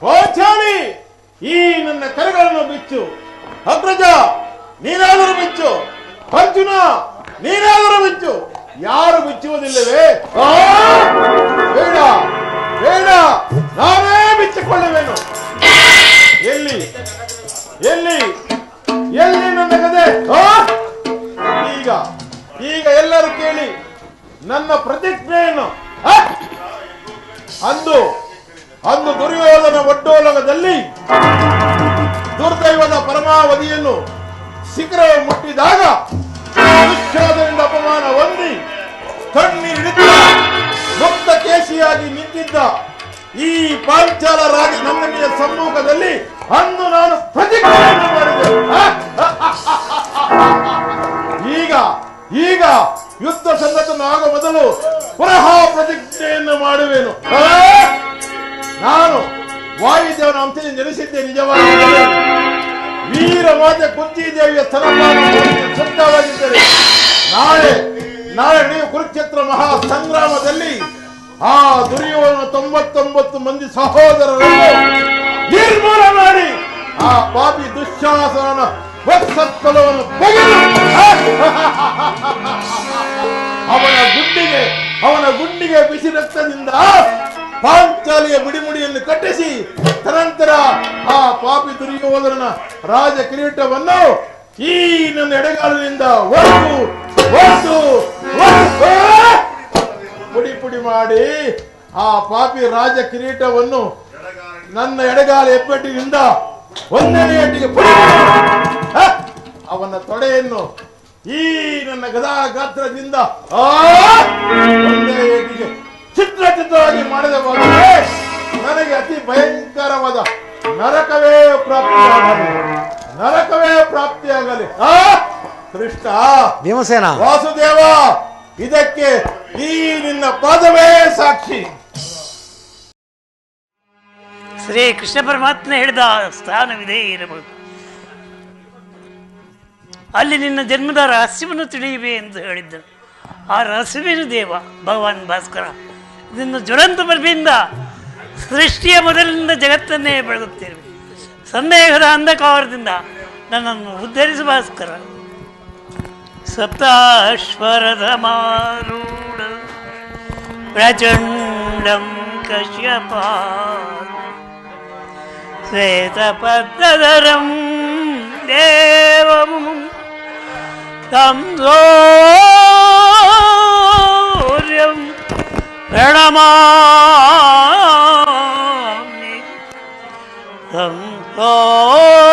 ವಾಚಾರಿ, ಈ ನನ್ನ ಕರಗಳನ್ನು ಬಿಚ್ಚು. ಅಗ್ರಜ, ನೀನಾದರೂ ಬಿಚ್ಚು. ಅರ್ಜುನ, ನೀನಾದರೂ ಬಿಚ್ಚು. ಯಾರು ಬಿಚ್ಚುವುದಿಲ್ಲವೇ? ಬೇಡ ಬೇಡ, ನಾನೇ ಬಿಚ್ಚಿಕೊಳ್ಳುವೆನು. ಎಲ್ಲಿ ಎಲ್ಲಿ ಎಲ್ಲಿ ನನ್ನ ಗದೆ? ಈಗ ಈಗ ಎಲ್ಲರೂ ಕೇಳಿ ನನ್ನ ಪ್ರತಿಜ್ಞೆಯನ್ನು. ಅಂದು ಅಂದು ದುರ್ಯೋಧನ ಒಡ್ಡೋಲಗದಲ್ಲಿ ದುರ್ದೈವದ ಪರಮಾವಧಿಯನ್ನು ಶಿಖರ ಮುಟ್ಟಿದಾಗ ದುಶ್ಯೋಧನದಿಂದ ಅಪಮಾನ ಹೊಂದಿ ಕಣ್ಣೀರಿಡಿದ ಮುಕ್ತ ಕೇಶಿಯಾಗಿ ನಿಂತಿದ್ದ ಈ ಪಾಂಚಾಲ ರಾಜ ನಮ್ಮನೆಯ ಸಮ್ಮುಖದಲ್ಲಿ ಅಂದು ನಾನು ಪ್ರತಿಜ್ಞೆಯನ್ನು ಮಾಡಿದೆ. ಈಗ ಈಗ ಯುದ್ಧ ಸನ್ನದ್ಧನಾಗ ಮೊದಲು ಪುನಃ ಪ್ರತಿಜ್ಞೆಯನ್ನು ಮಾಡುವೆನು. ನಾನು ವಾಯುದೇವನ ಅಂಶದಿಂದ ಜನಿಸಿದ್ದೆ ನಿಜವಾಗಿ. ವೀರ ಮಾತೆ ಕುಂತಿದೇವಿಯ ಸ್ತನಪಾನ ಸತ್ಯವಾಗಿದ್ದರೆ ನಾಳೆ ನಾಳೆ ನೀವು ಕುರುಕ್ಷೇತ್ರ ಮಹಾ ಸಂಗ್ರಾಮದಲ್ಲಿ ಆ ದುರ್ಯೋಧನ 99 ಮಂದಿ ಸಹೋದರರನ್ನು ನಿರ್ಮೂಲ ಮಾಡಿ ಆ ಪಾಪಿ ದುಶ್ಯಾಸನ ವತ್ಸತ್ಫಲವನ್ನು ಬಗೆದು ಅವನ ಗುಂಡಿಗೆ ಬಿಸಿ ರಕ್ತದಿಂದ ಪಾಂಚಾಲಿಯ ಬಿಡಿಮುಡಿಯನ್ನು ಕಟ್ಟಿಸಿ ತದನಂತರ ಆ ಪಾಪಿ ದುರ್ಯೋಧನನ ರಾಜ ಕಿರೀಟವನ್ನು ಈ ನನ್ನ ಎಡಗಾಲಿನಿಂದ ಪುಡಿ ಪುಡಿ ಮಾಡಿ ಆ ಪಾಪಿ ರಾಜ ಕಿರೀಟವನ್ನು ನನ್ನ ಎಡಗಾಲ ಹೆಬ್ಬೆಟ್ಟಿನಿಂದ ಒಂದನೇ ಏಟಿಗೆ ಪುಡಿ ಅವನ ತೊಡೆಯನ್ನು ಈ ನನ್ನ ಗದಾ ಗಾತ್ರದಿಂದ ಒಂದೇ ಏಟಿಗೆ ಚಿತ್ರ ಚಿತ್ರವಾಗಿ ಮಾಡಿದ ನನಗೆ ಅತಿ ಭಯಂಕರವಾದ ನರಕವೇ ಪ್ರಾಪ್ತಿಯಾಗಲಿ. ಕೃಷ್ಣ, ಭೀಮಸೇನ, ವಾಸುದೇವ, ಇದಕ್ಕೆ ಈ ನಿನ್ನ ಪಾದವೇ ಸಾಕ್ಷಿ. ಶ್ರೀ ಕೃಷ್ಣ ಪರಮಾತ್ಮ ಹೇಳಿದ ಸ್ಥಾನವಿದೆ ಇರಬಹುದು. ಅಲ್ಲಿ ನಿನ್ನ ಜನ್ಮದ ರಹಸ್ಯವನ್ನು ತಿಳಿಯುವೆ ಎಂದು ಹೇಳಿದ್ದರು. ಆ ರಹಸ್ಯವೇನು ದೇವ? ಭಗವಾನ್ ಭಾಸ್ಕರ ಇದನ್ನು ಜ್ವಲಂತ ಪ್ರಭೆಯಿಂದ ಸೃಷ್ಟಿಯ ಮೊದಲಿನಿಂದ ಜಗತ್ತನ್ನೇ ಬೆಳಗುತ್ತೇವೆ. ಸಂದೇಹದ ಅಂಧಕಾರದಿಂದ ನನ್ನನ್ನು ಉದ್ಧರಿಸ ಭಾಸ್ಕರ. ಸಪ್ತಾಶ್ವರದ ಮಾರೂಢ ಪ್ರಚಂಡಂ ಕಶ್ಯಪ ಶ್ವೇತಪದ್ಮಧರಂ ದೇವಂ ತಂ ಸೂರ್ಯಂ ಪ್ರಣಮಾಮಿ ತಂ ಸೂರ್ಯಂ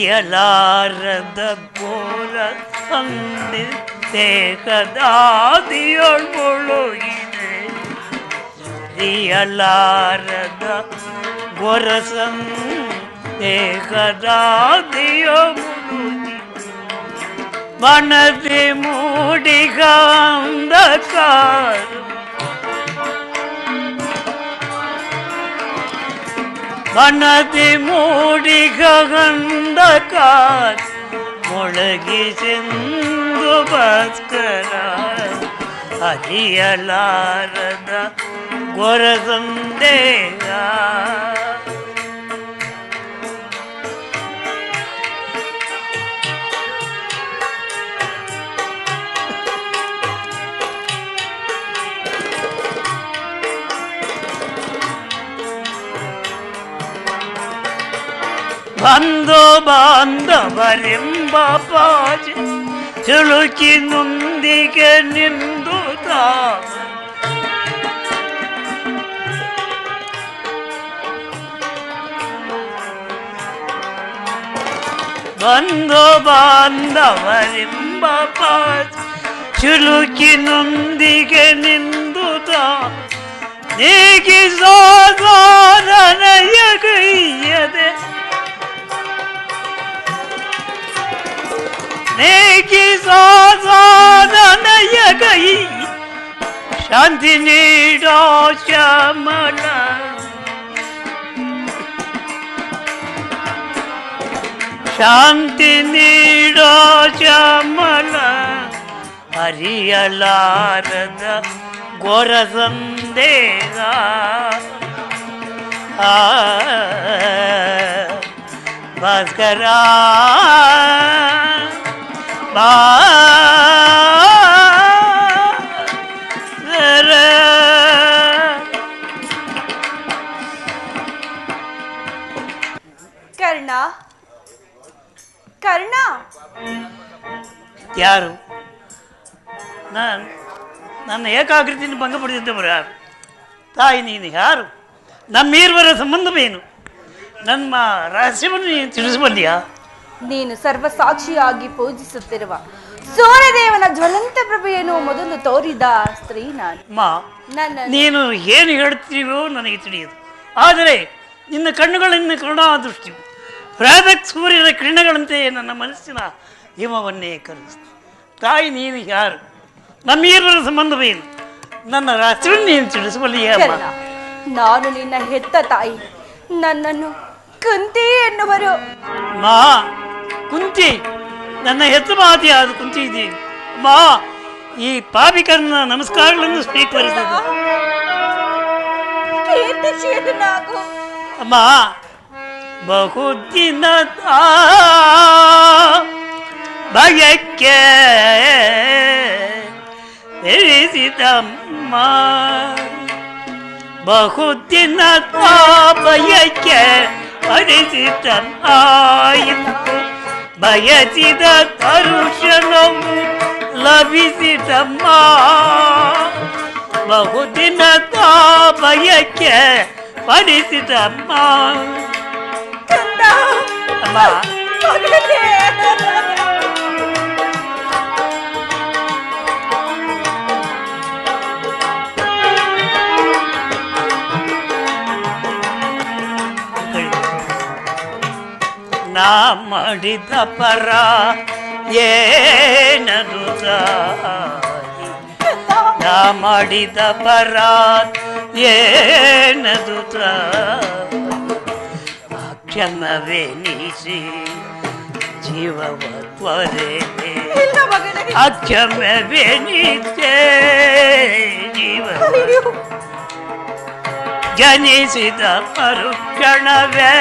ಪ್ರಣಮಾರಿಯಲಾರದ ಬೋಲ ಸಂಧಿ ದೇಹದಾದಿಯೊಳ್ ಮುಳುಗಿದೆ. ರಿಯಲಾರದ ಗೊರಸಂ ದೇಹದಾದಿಯ ಮುಳುಗಿದೆ. ಮನದಿ ಮೂಡಿಗ ಅಂಧಕಾರ ಮನದಿ ಮೂಡಿಗ ಅಂಧಕಾರ ಮೊಳಗಿ ಸಿಂಧು ಭಾಸ್ಕರ ಅರಿಯಲಾರದ ಗೊರ ಸಂದೇಹ. ಬಂಧು ಬಾಂಧವರೆಂಬ ಪಾಜೆ ತಿಳುಕಿನೊಂದಿಗೆ ನಿಂದು ಬಂಧು ಬಾಂಧವರೆಂಬ ಪಾಜೆ ಚಿಲುಕಿನೊಂದಿಗೆ ನಿಂದುತ್ತ ನೀಗಿಸೋದನಯಗೈಯದೆ ನೀಗಿಸೋದನಯಗೈ ಶಾಂತಿ ನೀಡೋ ಶ್ಯಾಮಲ ಶಾಂತಿ ನೀಡೋ ಶ್ಯಾಮಲ ಅರಿಯಲಾರದ ಘೋರ ಸಂದೇಹ ಭಾಸ್ಕರ ಕರ್ಣ ಕರ್ಣ ಯಾರು? ನನ್ನ ಏಕಾಗ್ರತೆಯನ್ನು ಭಂಗಪಡಿಸಿದ್ದವರು ಯಾರು? ತಾಯಿ ನೀನು ಯಾರು? ನಮ್ಮೀರ್ವರ ಸಂಬಂಧವೇನು? ನಮ್ಮ ರಹಸ್ಯವನ್ನು ನೀನು ತಿಳಿಸಬಲ್ಲಿಯಾ? ನೀನು ಸರ್ವಸಾಕ್ಷಿಯಾಗಿ ಪೂಜಿಸುತ್ತಿರುವ ಸೂರ್ಯದೇವನ ಜ್ವಲಂತ ಪ್ರಭೆಯನ್ನು ಮೊದಲು ತೋರಿದ ಸ್ತ್ರೀ ನಾನು. ನೀನು ಏನು ಹೇಳ್ತೀವೋ ನನಗೆ ತಿಳಿಯದು. ಆದರೆ ನಿನ್ನ ಕಣ್ಣುಗಳಿಂದ ಕರುಣಾದೃಷ್ಟಿ ಪ್ರಾತಃ ಸೂರ್ಯನ ಕಿರಣಗಳಂತೆ ನನ್ನ ಮನಸ್ಸಿನ ಹಿಮವನ್ನೇ ಕಲಿಸ್ತು. ತಾಯಿ ನೀನು ಯಾರು? ನಮ್ಮೀರ್ವರ ಸಂಬಂಧವೇನು? ನನ್ನ ರಹಸ್ಯವನ್ನು ನೀನು ತಿಳಿಸಬಲ್ಲಿಯೇ? ನಾನು ನಿನ್ನ ಹೆತ್ತ ತಾಯಿ. ನನ್ನನ್ನು ಕುಂತಿ ಎನ್ನುವರು. ಮಾ ಕುಂತಿ, ನನ್ನ ಹೆತ್ತ ಮಾತೆ ಆದ ಕುಂತಿ ಇದ್ದೀವಿ. ಮಾ, ಈ ಪಾಪಿಕರನ್ನ ನಮಸ್ಕಾರಗಳನ್ನು ಸ್ವೀಕರಿಸಿದ ಅಮ್ಮ. ಬಹುದಿನ ಭಯಕ್ಕೆ ತಿಳಿಸಿದಮ್ಮ, ಬಹುದಿನ ಭಯಕ್ಕೆ ಅರಿಸಿದಮ್ಮ. ಬಯಸಿದ ತರುಷಣವು ಲಭಿಸಿದಮ್ಮ, ಬಹುದಿನ ಭಯಕ್ಕೆ ಪರಿಸಿದಮ್ಮ. ಅಮ್ಮ, ನಾ ಮಾಡಿದ ಪರ ಏನದು ತಾಯಿ, ನಾ ಮಾಡಿದ ಪರ ಏನದು ತಾಯಿ. ಅಕ್ಷಮವೆನಿಸಿ ಜೀವವ ತ್ವರೆಗೆ, ಅಕ್ಷಮವೆನಿಸೆ ಜೀವ ಜನಿಸಿದ ಮರುಕ್ಷಣವೇ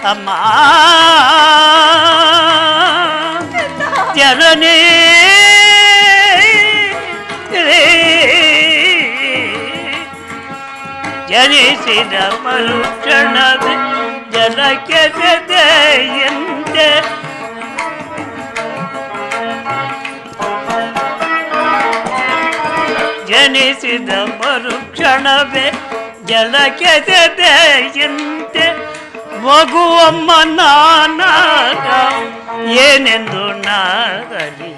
ಅಮ್ಮ ಜನನೇ ಜನಿಸಿದ ಮರುಕ್ಷಣವೇ ಜಲಕ್ಕೆ ಸದೆಯಂತೆ ಜನಿಸಿದ ಮರುಕ್ಷಣವೇ ಜಲಕ್ಕೆ ಸದೆಯಂತೆ ಮಗುವಮ್ಮ ನಾನಾಗ ಏನೆಂದು ನಾಗಲಿ,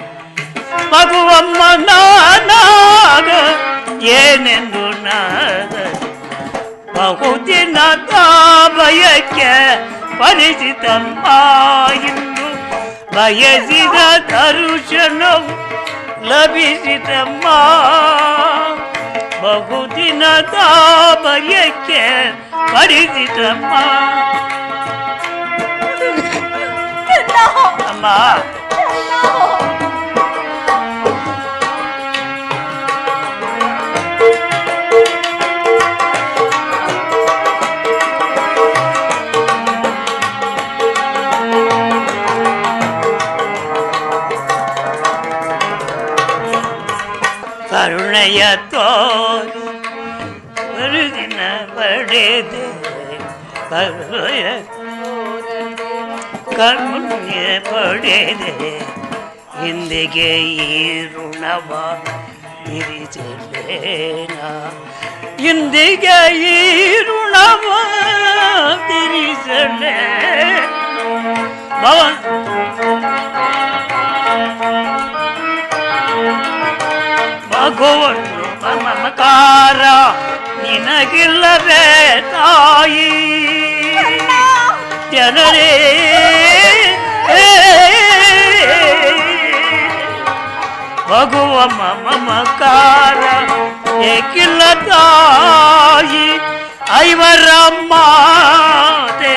ಮಗುವಮ್ಮ ನಾನಾಗ ಏನೆಂದು ನಾಗಲಿ. ಬಹುದಿನ ಭಯಕ್ಕೆ ಪರಿಚಿತಮ್ಮ, ಇಂದು ಬಯಸಿದ ದರ್ಶನವು ಲಭಿಸಿತಮ್ಮ. ಬಹುದಿನದ ಭಯಕ್ಕೆ ಪರಿಚಿತಮ್ಮ. ಅಮ್ಮ, ಕರುಣೆಯ ತೋರಿ ಮರುದಿನ ಪಡೆದೆ ಕರ್ಮಣ್ಯ ಪಡೆದೆ ಹಿಂದಿಗೆ ಈ ಋಣವ ತಿರಿಸಲೇನ ಹಿಂದಿಗೆ ಈ ಋಣವ ತಿರಿಸಲೇ ಭವನ್ ಭಗವನ್ನು ಮಮಕಾರ ನಿನಗಿಲ್ಲವೇ ತಾಯಿ ಜನರೇ ಭಗುವ ಮಮಕಾರ ಏಕಿಲ್ಲ ತಾಯಿ ಐವರ ಮಾತೆ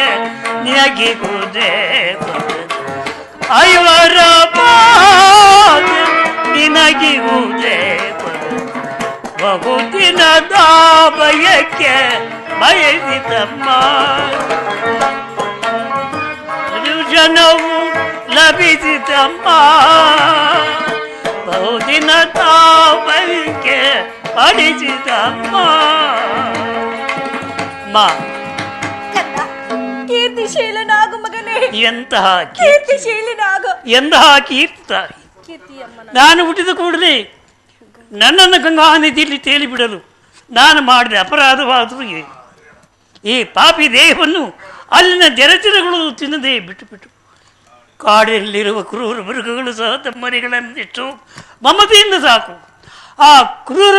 ನಿನಗಿಗುವುದೇ ಐವರ ಮಾತೆ ನಿನಗಿಗುವುದೇ ಬಹುದಿನದ ಬಯಕೆ ಬಯಸಿದಮ್ಮ ಜನವು ಲಭಿಸಿದಮ್ಮ ಬಹುದಿನದ ಬಯಕೆ ಪಡಿಸಿದಮ್ಮ ಕೀರ್ತಿಶೀಲನಾಗು ಮಗನೇ, ಎಂತಹ ಕೀರ್ತಿಶೀಲನಾಗು. ಎಂತಹ ಕೀರ್ತಿ ತಾಯಿ, ನಾನು ಹುಟ್ಟಿದ ಕೂಡಲೇ ನನ್ನನ್ನು ಗಂಗಾ ನದಿಯಲ್ಲಿ ತೇಲಿಬಿಡಲು ನಾನು ಮಾಡಿದ ಅಪರಾಧವಾದರೂ ಈ ಪಾಪಿ ದೇಹವನ್ನು ಅಲ್ಲಿನ ಜಲಚರಗಳು ತಿನ್ನದೇ ಬಿಟ್ಟು ಕಾಡಿನಲ್ಲಿರುವ ಕ್ರೂರ ಮೃಗಗಳು ಸಹ ತಮ್ಮ ಮರಿಗಳನ್ನೆಷ್ಟು ಮಮತೆಯಿಂದ ಸಾಕು. ಆ ಕ್ರೂರ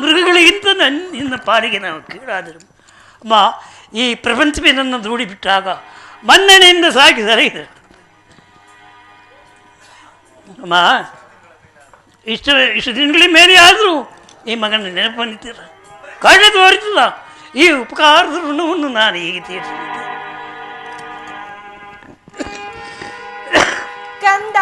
ಮೃಗಗಳಿಗಿಂತ ನಿನ್ನ ಪಾಲಿಗೆ ನಾವು ಕೀಳಾದರು. ಅಮ್ಮ, ಈ ಪ್ರಪಂಚವೇ ನನ್ನ ದೂಡಿ ಬಿಟ್ಟಾಗ ಮನ್ನಣೆಯಿಂದ ಸಾಗಿ ಸರಿದೆ. ಅಮ್ಮ, ಇಷ್ಟು ದಿನಗಳ ಮೇಲೆ ಆದರೂ ಈ ಮಗನ ನೆನಪು ಬಂದಿದ್ದೀರ, ಕಾರಣ ತೋರಿಸಿಲ್ಲ. ಈ ಉಪಕಾರದ ಋಣವನ್ನು ನಾನು ಹೀಗೆ ತೀರಿಸಿದ್ದೆ. ಕಂದ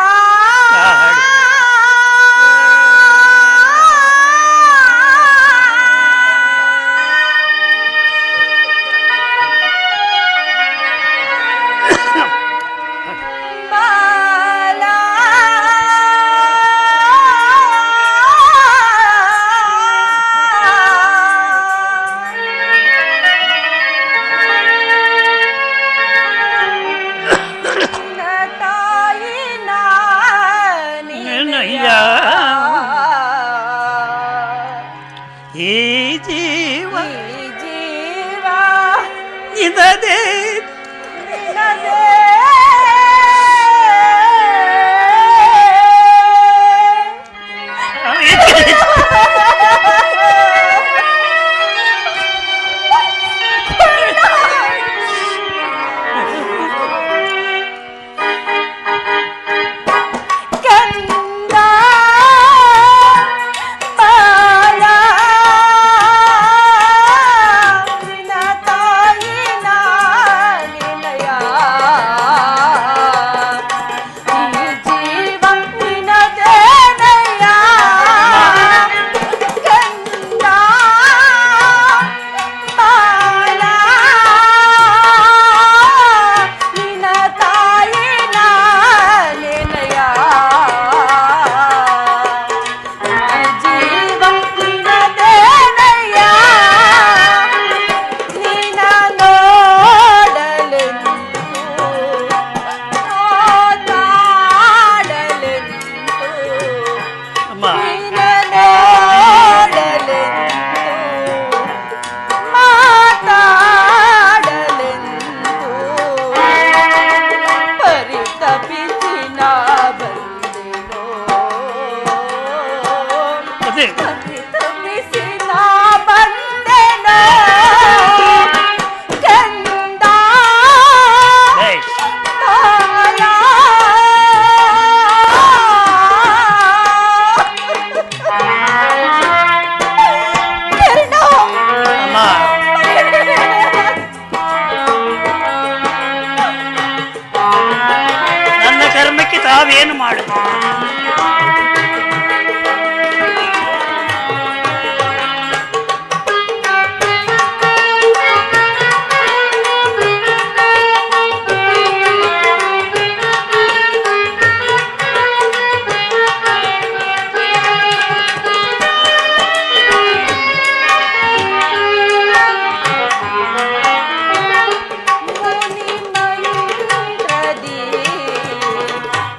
ತಾವೇನು ಮಾಡು.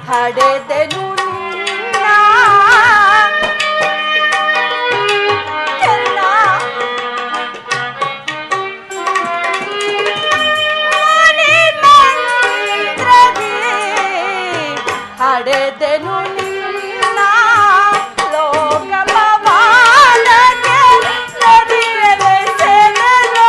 ಹಡೆದೆನು ನಿನ್ನ ಎಲ್ಲ ಮನೆ ಮಂತ್ರದಿ ಹಡೆದೆನು ನಿನ್ನ ಲೋಕ ಪವಾಡಕ್ಕೆ ನದಿಯಲೆ ಸೆಳೆದೋ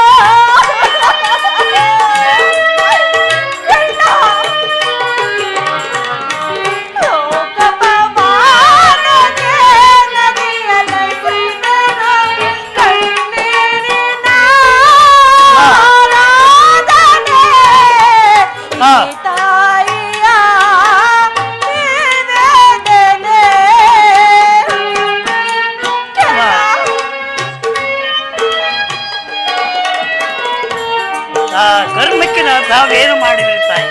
ಕರ್ಮಕ್ಕೆ ತಾವೇನು ಮಾಡಿಬಿಡ್ತಾಯಿ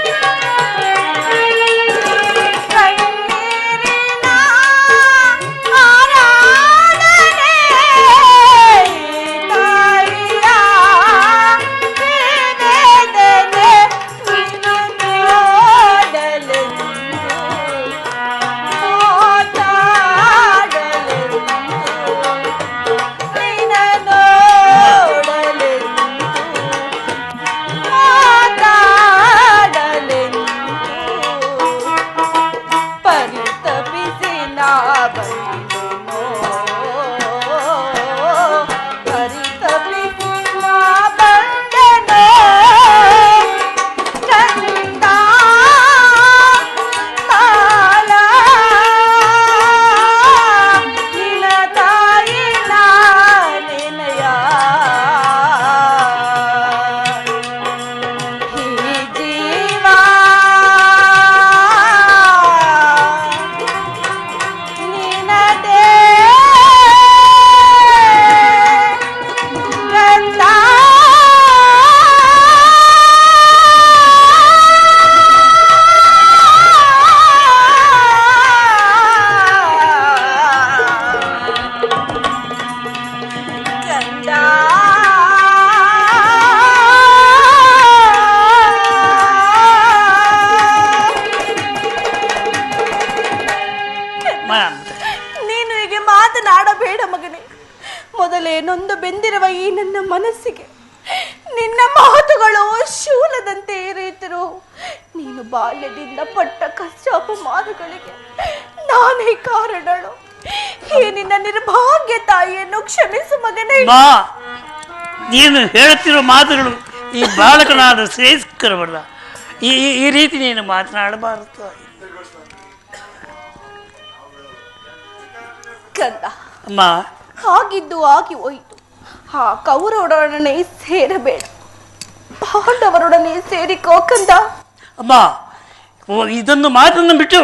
ನೀನು ಹೀಗೆ ಮಾತನಾಡಬೇಡ ಮಗನೇ. ಮೊದಲೇ ನೊಂದು ಬೆಂದಿರುವ ಈ ನನ್ನ ಮನಸ್ಸಿಗೆ ನಿನ್ನ ಮಾತುಗಳು ಶೂಲದಂತೆ ಏರಿದರು. ನೀನು ಬಾಲ್ಯದಿಂದ ಪಟ್ಟ ಕಷ್ಟ ಅಪಮಾನಗಳಿಗೆ ನಾನೇ ಕಾರಣಳು. ಈ ನಿನ್ನ ನಿರ್ಭಾಗ್ಯ ತಾಯಿಯನ್ನು ಕ್ಷಮಿಸು ಮಗನೇ. ನೀನು ಹೇಳುತ್ತಿರುವ ಮಾತುಗಳು ಈ ಬಾಲಕನಾದ ಶ್ರೇಷ್ಠರವಲ್ಲ. ಈ ರೀತಿ ನೀನು ಮಾತನಾಡಬಾರದು. ಕಂದ, ಅಮ್ಮ, ಆಗಿದ್ದು ಆಗಿ ಹೋಯಿತು. ಆ ಕೌರವರೊಡನೆ ಸೇರಬೇಡ, ಪಾಂಡವರೊಡನೆ ಸೇರಿಕೋ ಕಂದ. ಅಮ್ಮ, ಇದೊಂದು ಮಾತನ್ನು ಬಿಟ್ಟು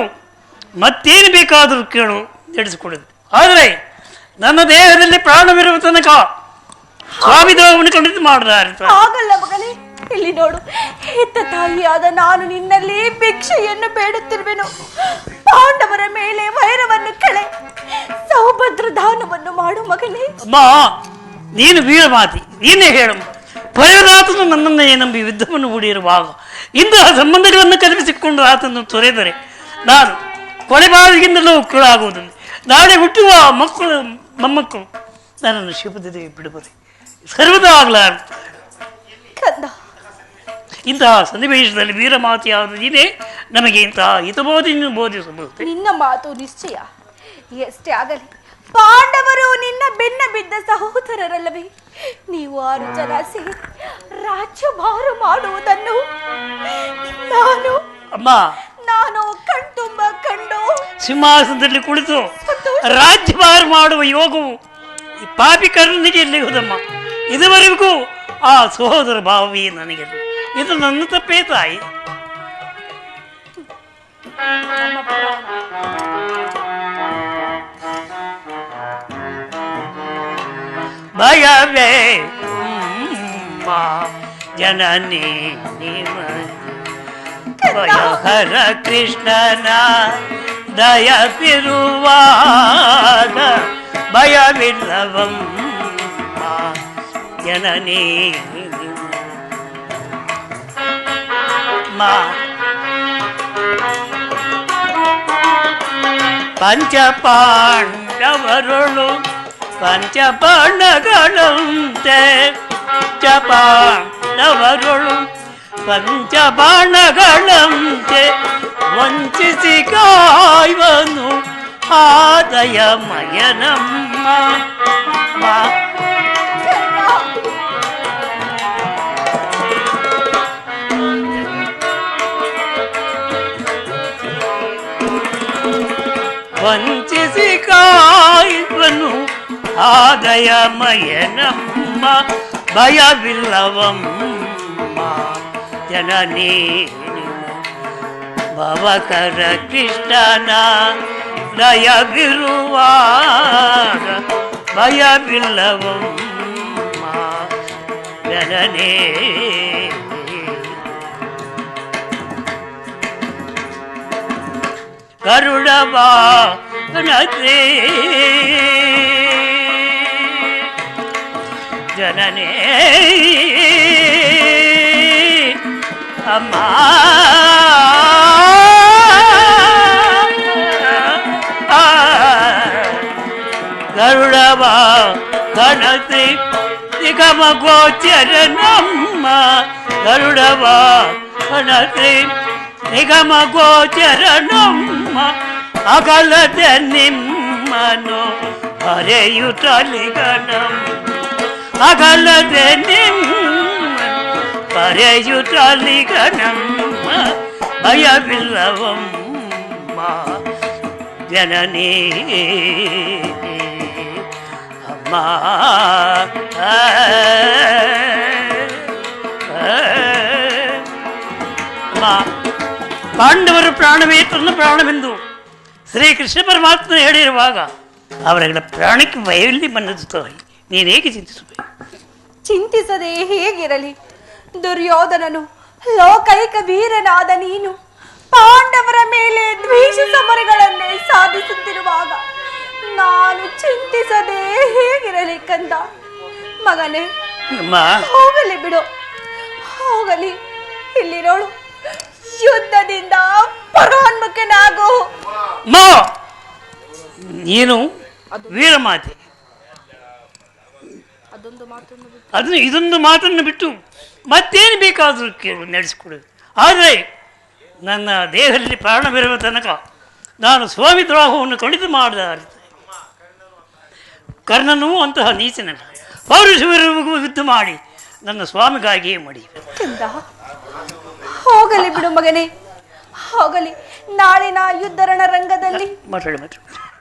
ಮತ್ತೇನು ಬೇಕಾದರೂ ಕೇಳು, ನಡೆಸಿಕೊಡುದು. ಆದರೆ ನನ್ನ ದೇಹದಲ್ಲಿ ಪ್ರಾಣವಿರುವ ತನಕ ಸ್ವಾಮಿದೇವವನ್ನು ಖಂಡಿತ ಮಾಡಿದ್ದಾರೆ. ಆಗಲ್ಲ ಮಗನೇ, ಇಲ್ಲಿ ನೋಡು. ಹೆತ್ತ ತಾಯಿಯಾದ ನಾನು ನಿನ್ನಲ್ಲಿ ಭಿಕ್ಷೆಯನ್ನು ಬೇಡುತ್ತಿರುವೆನು. ಪಾಂಡವರ ಮೇಲೆ ವೈರವನ್ನು ಕಳೆ, ಸೌಭದ್ರ ದಾನವನ್ನು ಮಾಡು ಮಗನೇ. ಅಮ್ಮ, ನೀನು ವೀರಮಾತಿ, ನೀನೇ ಹೇಳು. ಭಯನಾಥನು ನನ್ನನ್ನೇ ನಂಬಿ ಯುದ್ಧವನ್ನು ಹೂಡಿರುವಾಗ ಇಂತಹ ಸಂಬಂಧಗಳನ್ನು ಕಲ್ಪಿಸಿಕೊಂಡು ಆತನ್ನು ತೊರೆದರೆ ನಾನು ಕೊಲೆಬಾರಿಗಿಂದಲೂ ಕೀಳಾಗುವುದಿಲ್ಲ. ನಾಳೆ ಹುಟ್ಟುವ ಮಕ್ಕಳು ಮೊಮ್ಮಕ್ಕಳು ನನ್ನನ್ನು ಶಿವದೇವಿ ಬಿಡುವರು, ಸರ್ವದಾ ಆಗಲಾರ. ಇಂತಹ ಸನ್ನಿವೇಶದಲ್ಲಿ ವೀರಮಾತೆಯಾದ ನೀನೇ ನಮಗೆ ಇಂತಹ ಹಿತಬೋಧನೆಯನ್ನು ಬೋಧಿಸಬಹುದು. ನಿನ್ನ ಮಾತು ನಿಶ್ಚಯ. ಎಷ್ಟೇ ಆಗಲಿ ಪಾಂಡವರು ನಿನ್ನ ಬೆನ್ನ ಬಿದ್ದ ಸಹೋದರರಲ್ಲವೇ? ನೀವು 6 ಜನ ಸೇರಿ ರಾಜ್ಯಭಾರ ಮಾಡುವುದನ್ನು ನಾನು ಕಣ್ತುಂಬ ಕಂಡು ಸಿಂಹಾಸನದಲ್ಲಿ ಕುಳಿತು ರಾಜ್ಯಭಾರ ಮಾಡುವ ಯೋಗವು ಈ ಪಾಪಿ ಕರುಣಿಗೆ ಎಲ್ಲಿಹುದಮ್ಮ. ಇದುವರೆಗೂ ಆ ಸಹೋದರ ಭಾವವೇ ನನಗೆ. ಇದು ನನ್ನ ತಪ್ಪೇ ತಾಯಿ. ಭಯವೇ ಜನನಿ ಭಯಹರ ಕೃಷ್ಣನ ದಯವಿರುವಾಗ ಭಯವಿಲ್ಲವಮ್ಮ ಜನನಿ ಪಂಚಪಾಂಡವರುಳು ಪಂಚಬಾಣಗಳಂತೆ ಪಂಚಪಾಂಡವರುಳು ಪಂಚಬಾಣಗಳಂತೆ ವಂಚಿಸಿ ಕಾಯುವನು ಆದಯಮಯನಮ್ಮ. ವಂಚಿಸಿ ಕಾಯುವನು ಆದಯಮಯನಮ್ಮ. ಭಯವಿಲ್ಲವಮ್ಮ ಜನನೀ ಭವಕರ ಕೃಷ್ಣನ ದಯವಿರುವಾಗ ಭಯವಿಲ್ಲವಮ್ಮ ಜನನೇ. ಗರುಡವಾಹನತೆ ಜನನೇ ಅಮ್ಮ. ಗರುಡವಾಹನತೆ ನಿಗಮ ಗೋಚರ ನಮ್ಮ. ಗರುಡವಾಹನತೆ ನಿಗಮ ಗೋಚರ ನಮ್ಮ. ಅಗಲದೆ ನಿಮ್ಮನು ಹರೆಯುತ್ತಲಿಗನಂ. ಅಗಲದೆ ನಿಮ್ಮನು ಹರೆಯುತ್ತಲಿಗನಮ್ಮ. ಭಯವಿಲ್ಲವಮ್ಮ ಜನನೀ ಅಮ್ಮ. ಪಾಂಡವರು ಪ್ರಾಣವೇ ತನ್ನ ಪ್ರಾಣವೆಂದು ಶ್ರೀಕೃಷ್ಣ ಪರಮಾತ್ಮ ಹೇಳಿರುವಾಗ ಅವರ ಪ್ರಾಣಕ್ಕೆ ಭಯದಲ್ಲಿ ಬಂದದ್ದು ನೀನು ಹೇಗೆ ಚಿಂತಿಸಬೇಕು? ಚಿಂತಿಸದೆ ಹೇಗಿರಲಿ? ದುರ್ಯೋಧನನು ಲೋಕೈಕ ವೀರನಾದ ನೀನು ಪಾಂಡವರ ಮೇಲೆ ದ್ವೇಷ ಸಮರಗಳನ್ನೇ ಸಾಧಿಸುತ್ತಿರುವಾಗ ನಾನು ಚಿಂತಿಸದೆ ಹೇಗಿರಲಿ ಕಂದ? ಮಗನೇ, ಹೋಗಲಿ ಬಿಡು, ಹೋಗಲಿ. ಇಲ್ಲಿರೋಳು, ಯುದ್ಧದಿಂದ ಪರಾನ್ಮುಖನಾಗು. ನೀನು ವೀರಮಾತೆ, ಇದೊಂದು ಮಾತನ್ನು ಬಿಟ್ಟು ಮತ್ತೇನು ಬೇಕಾದರೂ ಕೇಳು, ನಡೆಸಿಕೊಡು. ಆದರೆ ನನ್ನ ದೇಹದಲ್ಲಿ ಪ್ರಾಣವಿರುವ ತನಕ ನಾನು ಸ್ವಾಮಿ ದ್ರೋಹವನ್ನು ಖಂಡಿತ ಮಾಡಲಾರೆ. ಕರ್ಣನೂ ಅಂತಹ ನೀಚನಲ್ಲ. ಪೌರುಷವಿರುವಗೂ ಯುದ್ಧ ಮಾಡಿ ನನ್ನ ಸ್ವಾಮಿಗಾಗಿಯೇ ಮಾಡಿ. ಹೋಗಲಿ ಬಿಡು ಮಗನೇ, ಹೋಗಲಿ. ನಾಳಿನ ಯುದ್ಧರಣ ರಂಗದಲ್ಲಿ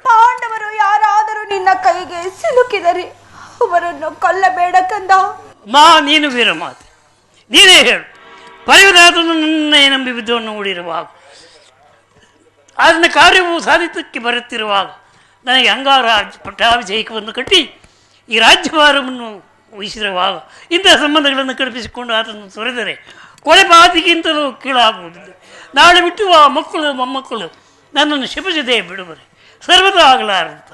ಪಾಂಡವರು ಯಾರಾದರೂ ನಿನ್ನ ಕೈಗೆ ಸಿಲುಕಿದರೆ ಅವರನ್ನು ಕೊಲ್ಲಬೇಡ ಕಂದ. ನೀನು ವೀರ ಮಾತೆ, ನೀನೇ ಹೇಳು. ಪರಿವರಾದನು ನನ್ನೇ ನಂಬಿ ಯುದ್ಧವನ್ನು ಹೂಡಿರುವಾಗ, ಅದನ್ನ ಕಾರ್ಯವು ಸಾಧಿತಕ್ಕೆ ಬರುತ್ತಿರುವಾಗ, ನನಗೆ ಅಂಗಾರ ಪಟ್ಟಾಭಿಷೇಕವನ್ನು ಕಟ್ಟಿ ಈ ರಾಜ್ಯಭಾರವನ್ನು ವಹಿಸಿರುವಾಗ ಇಂತಹ ಸಂಬಂಧಗಳನ್ನು ಕಲ್ಪಿಸಿಕೊಂಡು ಆತನ್ನು ತೊರೆದರೆ ಕೊಲೆಪಾತಿಗಿಂತಲೂ ಕೀಳಾಗುವುದಿಲ್ಲ. ನಾಳೆ ಬಿಟ್ಟು ಆ ಮಕ್ಕಳು ಮೊಮ್ಮಕ್ಕಳು ನನ್ನನ್ನು ಶಪಿಸದೆ ಬಿಡುವರೆ, ಸರ್ವದಾ ಆಗಲಾರಂತ.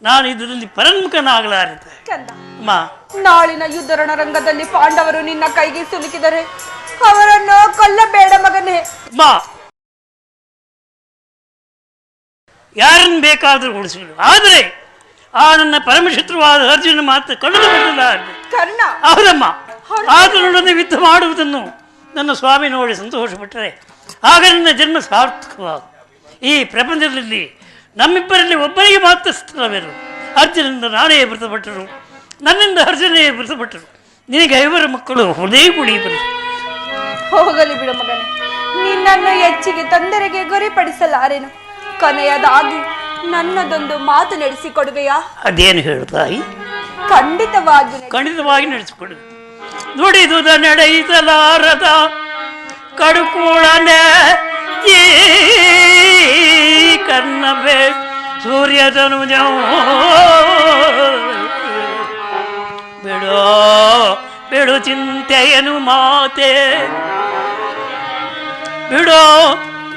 ನಾನು ಇದರಲ್ಲಿ ಪರನ್ಮುಖನಾಗಲಾರಂತ. ನಾಳಿನ ಯುದ್ಧರಣ ರಂಗದಲ್ಲಿ ಪಾಂಡವರು ನಿನ್ನ ಕೈಗೆ ಸಿಲುಕಿದರೆ ಅವರನ್ನು ಕೊಲ್ಲಬೇಡ ಮಗನೇ. ಯಾರನ್ನು ಬೇಕಾದರೂ ಉಳಿಸಲು, ಆದರೆ ಆ ನನ್ನ ಪರಮಶತ್ರುವಾದ ಅರ್ಜುನ ಮಾತ್ರ ಕಣ್ಣು ಕರ್ಣ ಅವರಮ್ಮ ಆತನೊಡನೆ ಯುದ್ಧ ಮಾಡುವುದನ್ನು ನನ್ನ ಸ್ವಾಮಿ ನೋಡಿ ಸಂತೋಷಪಟ್ಟರೆ ಆಗ ನನ್ನ ಜನ್ಮ ಸಾರ್ಥಕವಾಗುವುದು. ಈ ಪ್ರಪಂಚದಲ್ಲಿ ನಮ್ಮಿಬ್ಬರಲ್ಲಿ ಒಬ್ಬರಿಗೆ ಮಾತ್ರ ಸ್ಥಳವಿರು. ಅರ್ಜುನನಿಂದ ನಾನೇ ಮೃತಪಟ್ಟರು, ನನ್ನಿಂದ ಅರ್ಜುನೇ ಮೃತಪಟ್ಟರು. ನಿನಗೆ 5 ಮಕ್ಕಳು ಹುದೇ ಪುಡಿ ಬರು. ಹೋಗಲಿ ಬಿಡು ಮಗನೇ, ನಿನ್ನನ್ನು ಹೆಚ್ಚಿಗೆ ತೊಂದರೆಗೆ ಗುರಿಪಡಿಸಲಾರೆನು. ಕೊನೆಯದಾಗಿ ನನ್ನದೊಂದು ಮಾತು ನಡೆಸಿಕೊಡುವೆಯಾ? ಅದೇನು ಹೇಳ್ತಾಯಿ? ಖಂಡಿತವಾಗಿ ನಡೆಸಿಕೊಡು. ನುಡಿದುದ ನಡೆಸಲಾರದ ಕಡುಕೂಳನೆ ಈ ಕನ್ನಬೆ ಸೂರ್ಯತನುಜ ಬಿಡೋ ಬಿಡು ಚಿಂತೆಯನು ಮಾತೆ, ಬಿಡೋ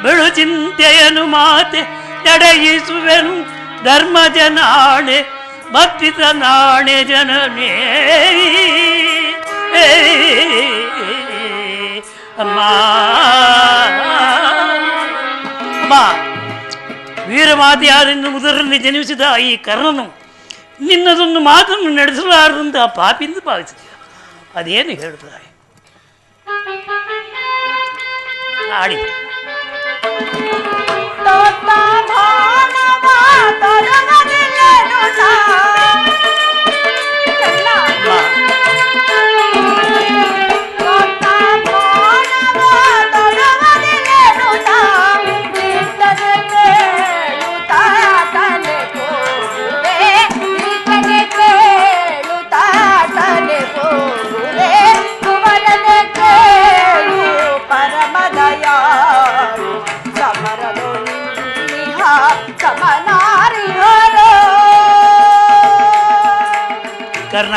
ಬಿಡು ಚಿಂತೆಯನು ಮಾತೆ, ನಡೆಯಿಸುವೆನು ಧರ್ಮ ಜನಾಣೆ ಭಕ್ತಿತ ನಾಣೆ ಜನನೇ. ಅಮ್ಮ ವೀರಮಾತೆಯಾರೆಂದು ಮುದರಲ್ಲಿ ಜನಿಸಿದ ಈ ಕರ್ಣನು ನಿನ್ನದೊಂದು ಮಾತನ್ನು ನಡೆಸಲಾರದಂತಹ ಪಾಪಿಂದ ಭಾವಿಸಿದ. ಅದೇನು ಹೇಳುತ್ತಾರೆ ಆಡಿ ಕರ್ಣ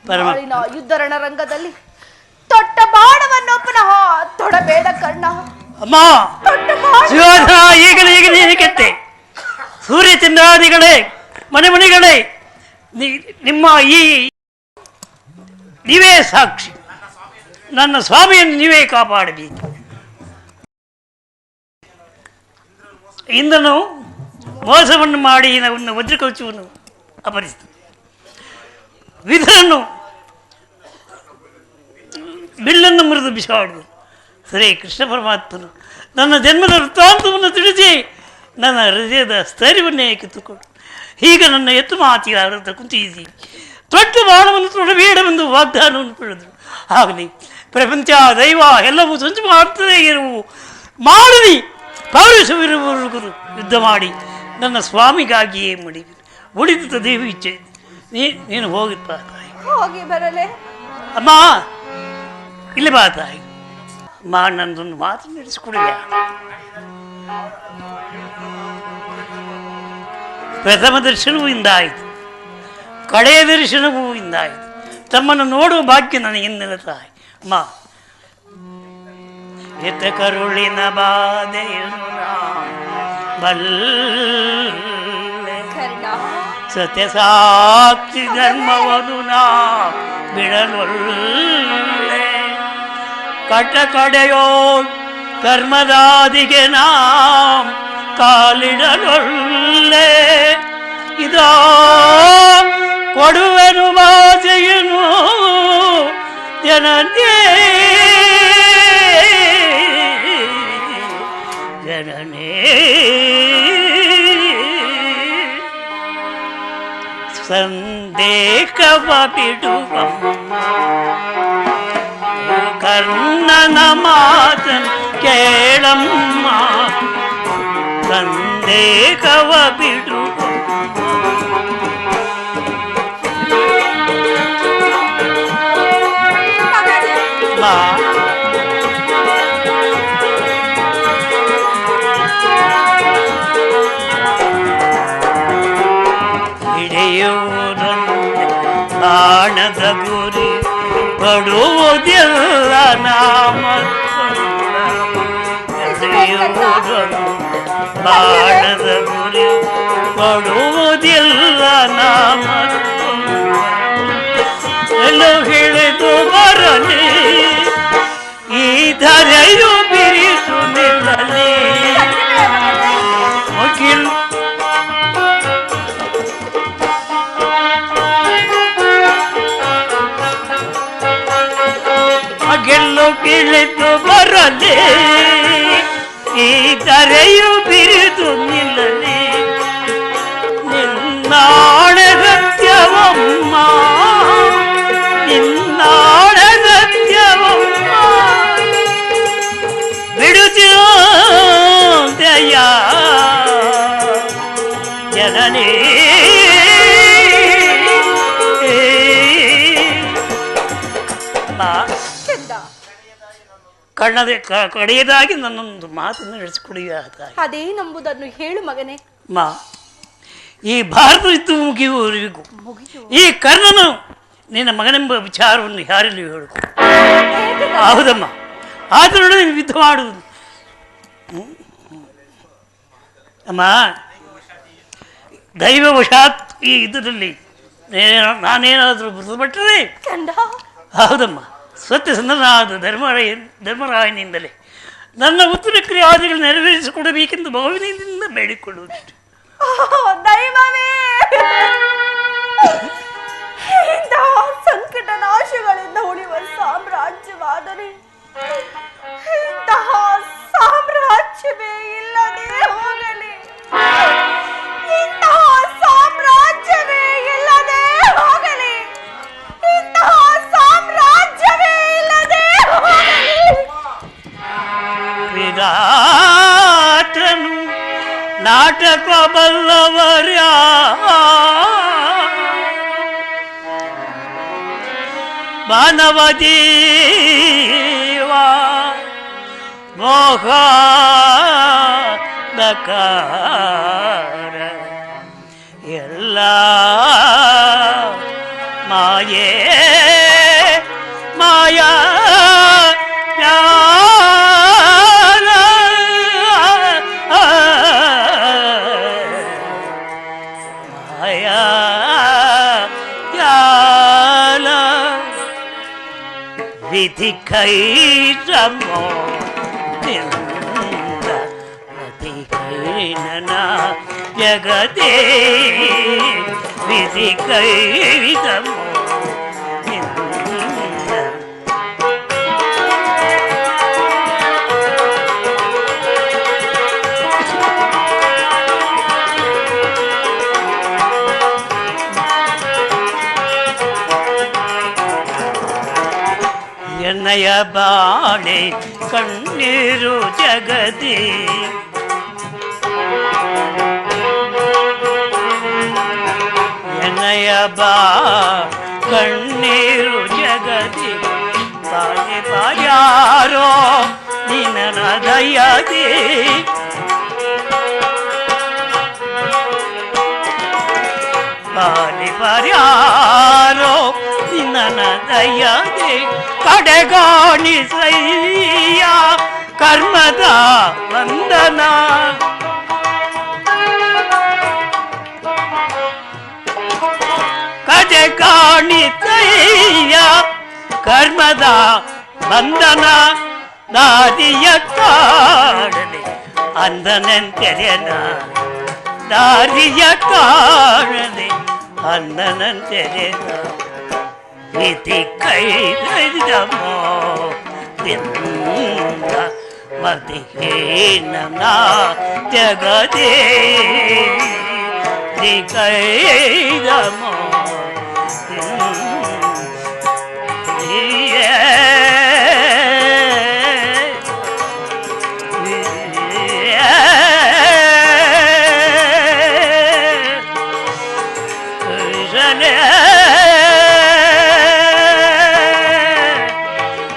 ನಾಳಿನ ಯುದ್ಧ ರಣರಂಗದಲ್ಲಿ ತೊಟ್ಟ ಬಾಣವನ್ನು ಪುನಃ ತೊಡಬೇಡ ಕರ್ಣ. ಅಮ್ಮ ಈಗಲೇ ಕೆತ್ತೆ ಸೂರ್ಯಚಂದ್ರಾದಿಗಳೇ ಮನೆಗಳೇ ನಿಮ್ಮ ಈ ನೀವೇ ಸಾಕ್ಷಿ. ನನ್ನ ಸ್ವಾಮಿಯನ್ನು ನೀವೇ ಕಾಪಾಡಬೇಕು. ಇಂದನು ಮೋಸವನ್ನು ಮಾಡಿ ನನ್ನ ವಜ್ರಕವಚವನ್ನು ಅಪಹರಿಸಿದ ವಿಧನನ್ನು ಬಿಲ್ಲನ್ನು ಮುರಿದು ಬಿಸಾಡಿದ. ಸರಿ, ಕೃಷ್ಣ ಪರಮಾತ್ಮನು ನನ್ನ ಜನ್ಮದ ವೃತ್ತಾಂತವನ್ನು ತಿಳಿಸಿ ನನ್ನ ಹೃದಯದ ಸ್ಥೈರ್ಯವನ್ನೇ ಕಿತ್ತುಕೊಂಡು ಈಗ ನನ್ನ ಎತ್ತು ಮಾತಿಗಾರತ ಕುಂತಿದ್ದೀವಿ. ತೊಟ್ಟು ಬಾಣವನ್ನು ತೊಡಬೇಡವೆಂದು ವಾಗ್ದಾನವನ್ನು ಪಡೆದರು. ಆಗಲಿ ಪ್ರಪಂಚ ದೈವ ಎಲ್ಲವೂ ಸಂಚು ಮಾಡ್ತದೇ ಇರುವು ಮಾಡಲಿ ಪೌರುಷವಿರುವವರೆಗೂ ಯುದ್ಧ ಮಾಡಿ ನನ್ನ ಸ್ವಾಮಿಗಾಗಿಯೇ ಮಡಿವೆ ಉಳಿದ ದೇವಿ ಇಚ್ಛೆ. ನೀನು ಹೋಗಿ ಬಾ ತಾಯಿ. ಹೋಗಿ ಬರಲೇ ಅಮ್ಮ, ಇಲ್ಲಿ ಬಾ ತಾಯಿ. ಅಮ್ಮ, ನನ್ನದೊಂದು ಮಾತು ನಡೆಸಿಕೊಡುವ. ಪ್ರಥಮ ದರ್ಶನವೂ ಇಂದಾಯಿತು, ಕಡೆಯ ದರ್ಶನವೂ ಇಂದಾಯಿತು. ತಮ್ಮನ್ನು ನೋಡುವ ಭಾಗ್ಯ ನನಗೆನ್ನೆಲ್ಲ ತಾಯಿ. ಅಮ್ಮ, ಎತ್ತ ಕರುಳಿನ ಬಾಧೆಯನ್ನು ಬಲ್ಲೆ, ಸತ್ಯ ಸಾಕ್ಷಿ ಧರ್ಮವನ್ನು ನಾ ಬಿಡಲೊಳ್ಳೆ, ಕಟ ಕಡೆಯೋ ಕರ್ಮದಾದಿಗೆ ನಾ ಕಾಲಿಡಲೊಳ್ಳೆ. ಇದೋ ಕೊಡುವೆನು ಬಾಜೆಯನು ಜನನೇ ಜನನೇ ಸಂದೇಹವ ಬಿಡುವಮ್ಮ, ಕರ್ಣನ ಮಾತನ್ ಕೇಳಮ್ಮ, ಸಂದೇಹವ ಬಿಡು. ಹಿಡಿಯುವುದೊಂದು ಬಾಣದ ಗುರಿ ಕೊಡುವುದಿಲ್ಲ ನಾಮ, ಹಿಡಿಯುವುದೊಂದು ಬಾಣದ ಗುರಿ ಕೊಡುವುದಿಲ್ಲ ನಾಮ, ಎಲ್ಲೋ ಹಿಡಿದು ಬರಲಿ ಈ ಧರೆಯು ಬಿರಿಸು ನಿಲ್ಲಲಿ. ವಕೀಲ್ ಗೆಲ್ಲು ಗಿಳಿದು ಬರಲಿ ಈ ಧರೆಯು ಬಿರಿದು ನಿಲ್ಲಲಿ. ನಿನ್ನಾಳೆ ಸತ್ಯವಮ್ಮ, ನಿನ್ನಾಳೆ ಸತ್ಯವಮ್ಮ, ಬಿಡುತ್ತಿದೆಯ ಜನನೇ. ಕಡೆಯದಾಗಿ ನನ್ನೊಂದು ಮಾತನ್ನು ನಡೆಸಿಕೊಡುವ. ಅದೇನೆಂಬುದನ್ನು ಹೇಳು ಮಗನೇ. ಮಾ, ಈ ಭಾರತ ಯುದ್ಧ ಮುಗಿಯುವವರೆಗೂ ಈ ಕರ್ಣನು ನಿನ್ನ ಮಗನೆಂಬ ವಿಚಾರವನ್ನು ಯಾರೆಲ್ಲೂ ಹೇಳು. ಹೌದಮ್ಮ, ಆತನೊಡನೆ ಯುದ್ಧ ಮಾಡುವುದು ಅಮ್ಮ, ದೈವವಶಾತ್ ಈ ಇದರಲ್ಲಿ ನಾನೇನಾದರೂ ಮೃತಪಟ್ಟರೆ ಕಂದ ಹೌದಮ್ಮ, ಸತ್ಯಸಂಧನಾದ ಧರ್ಮರಾಯನಿಂದಲೇ ನನ್ನ ಉತ್ತರ ಕ್ರಿಯಾದಿಗಳು ನೆರವೇರಿಸಿಕೊಡಬೇಕೆಂದು ಭಾವನೆಯಿಂದ ಬೇಡಿಕೊಳ್ಳುವುದಿತ್ತು. ದೈವವೇ, ಇಂತಹ ಸಂಕಟ ನಾಶಗಳಿಂದ ಉಳಿಯುವ ಸಾಮ್ರಾಜ್ಯವಾದರೆ ಇಂತಹ ಸಾಮ್ರಾಜ್ಯವೇ ಇಲ್ಲದೆ ಹೋಗಲಿ, ಇಂತಹ ಸಾಮ್ರಾಜ್ಯವೇ ಇಲ್ಲದೆ ಹೋಗಲಿ, ಇಂತಹ ಸಾಮ್ರಾಜ್ಯವೇ ಇಲ್ಲದೆ ಹೋಗಲಿ. ವಿಧಾತನು ನಾಟಕ ಬಲ್ಲವರ್ಯ ಮಾನವ ಜೀವ ಮೋಹದಕಾರ ಎಲ್ಲ ಮಾಯೇ ಮಾಯಾ ವಿಧಿ ಕೈರಮೋ ನಿಂದ ಮತಿ ಕೈನನ ಜಗದೇ ವಿಧಿ ಕೈರಮೋ ನಿಂದ. ಎನ್ನಯ ಬಾಳೆ ಕಣ್ಣೀರು ಜಗದಿ ಎನ್ನಯ ಬಾ ಕಣ್ಣೀರು ಜಗದಿ ಬಾಳೆ ಬಾಯಾರೋ ನಿನ್ನ ದಯದಿ ಬಾಳೆ ಬಾರ್ಯಾರೋ ನಿನ್ನ ದಯದಿ ಕಡೆಗಾಣಿಸಯ್ಯ ಕರ್ಮದ ವಂದನ ಕಡೆಗಾಣಿಸಯ್ಯ ಕರ್ಮದ ಬಂಧನ ದಾರಿಯ ಕಾಡಲಿ ಅಂದನಂತೆರೆನ ದಾರಿಯ ಕಾಡಲಿ ಅಂದನಂತೆರೆನ ವಿಧಿ ಕೈದಮೋ ನಿಂದ ಮತಿಹೀನ ಜಗದೇ ವಿಧಿ ಕೈದಮೋ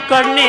ಕಣ್ಣೀ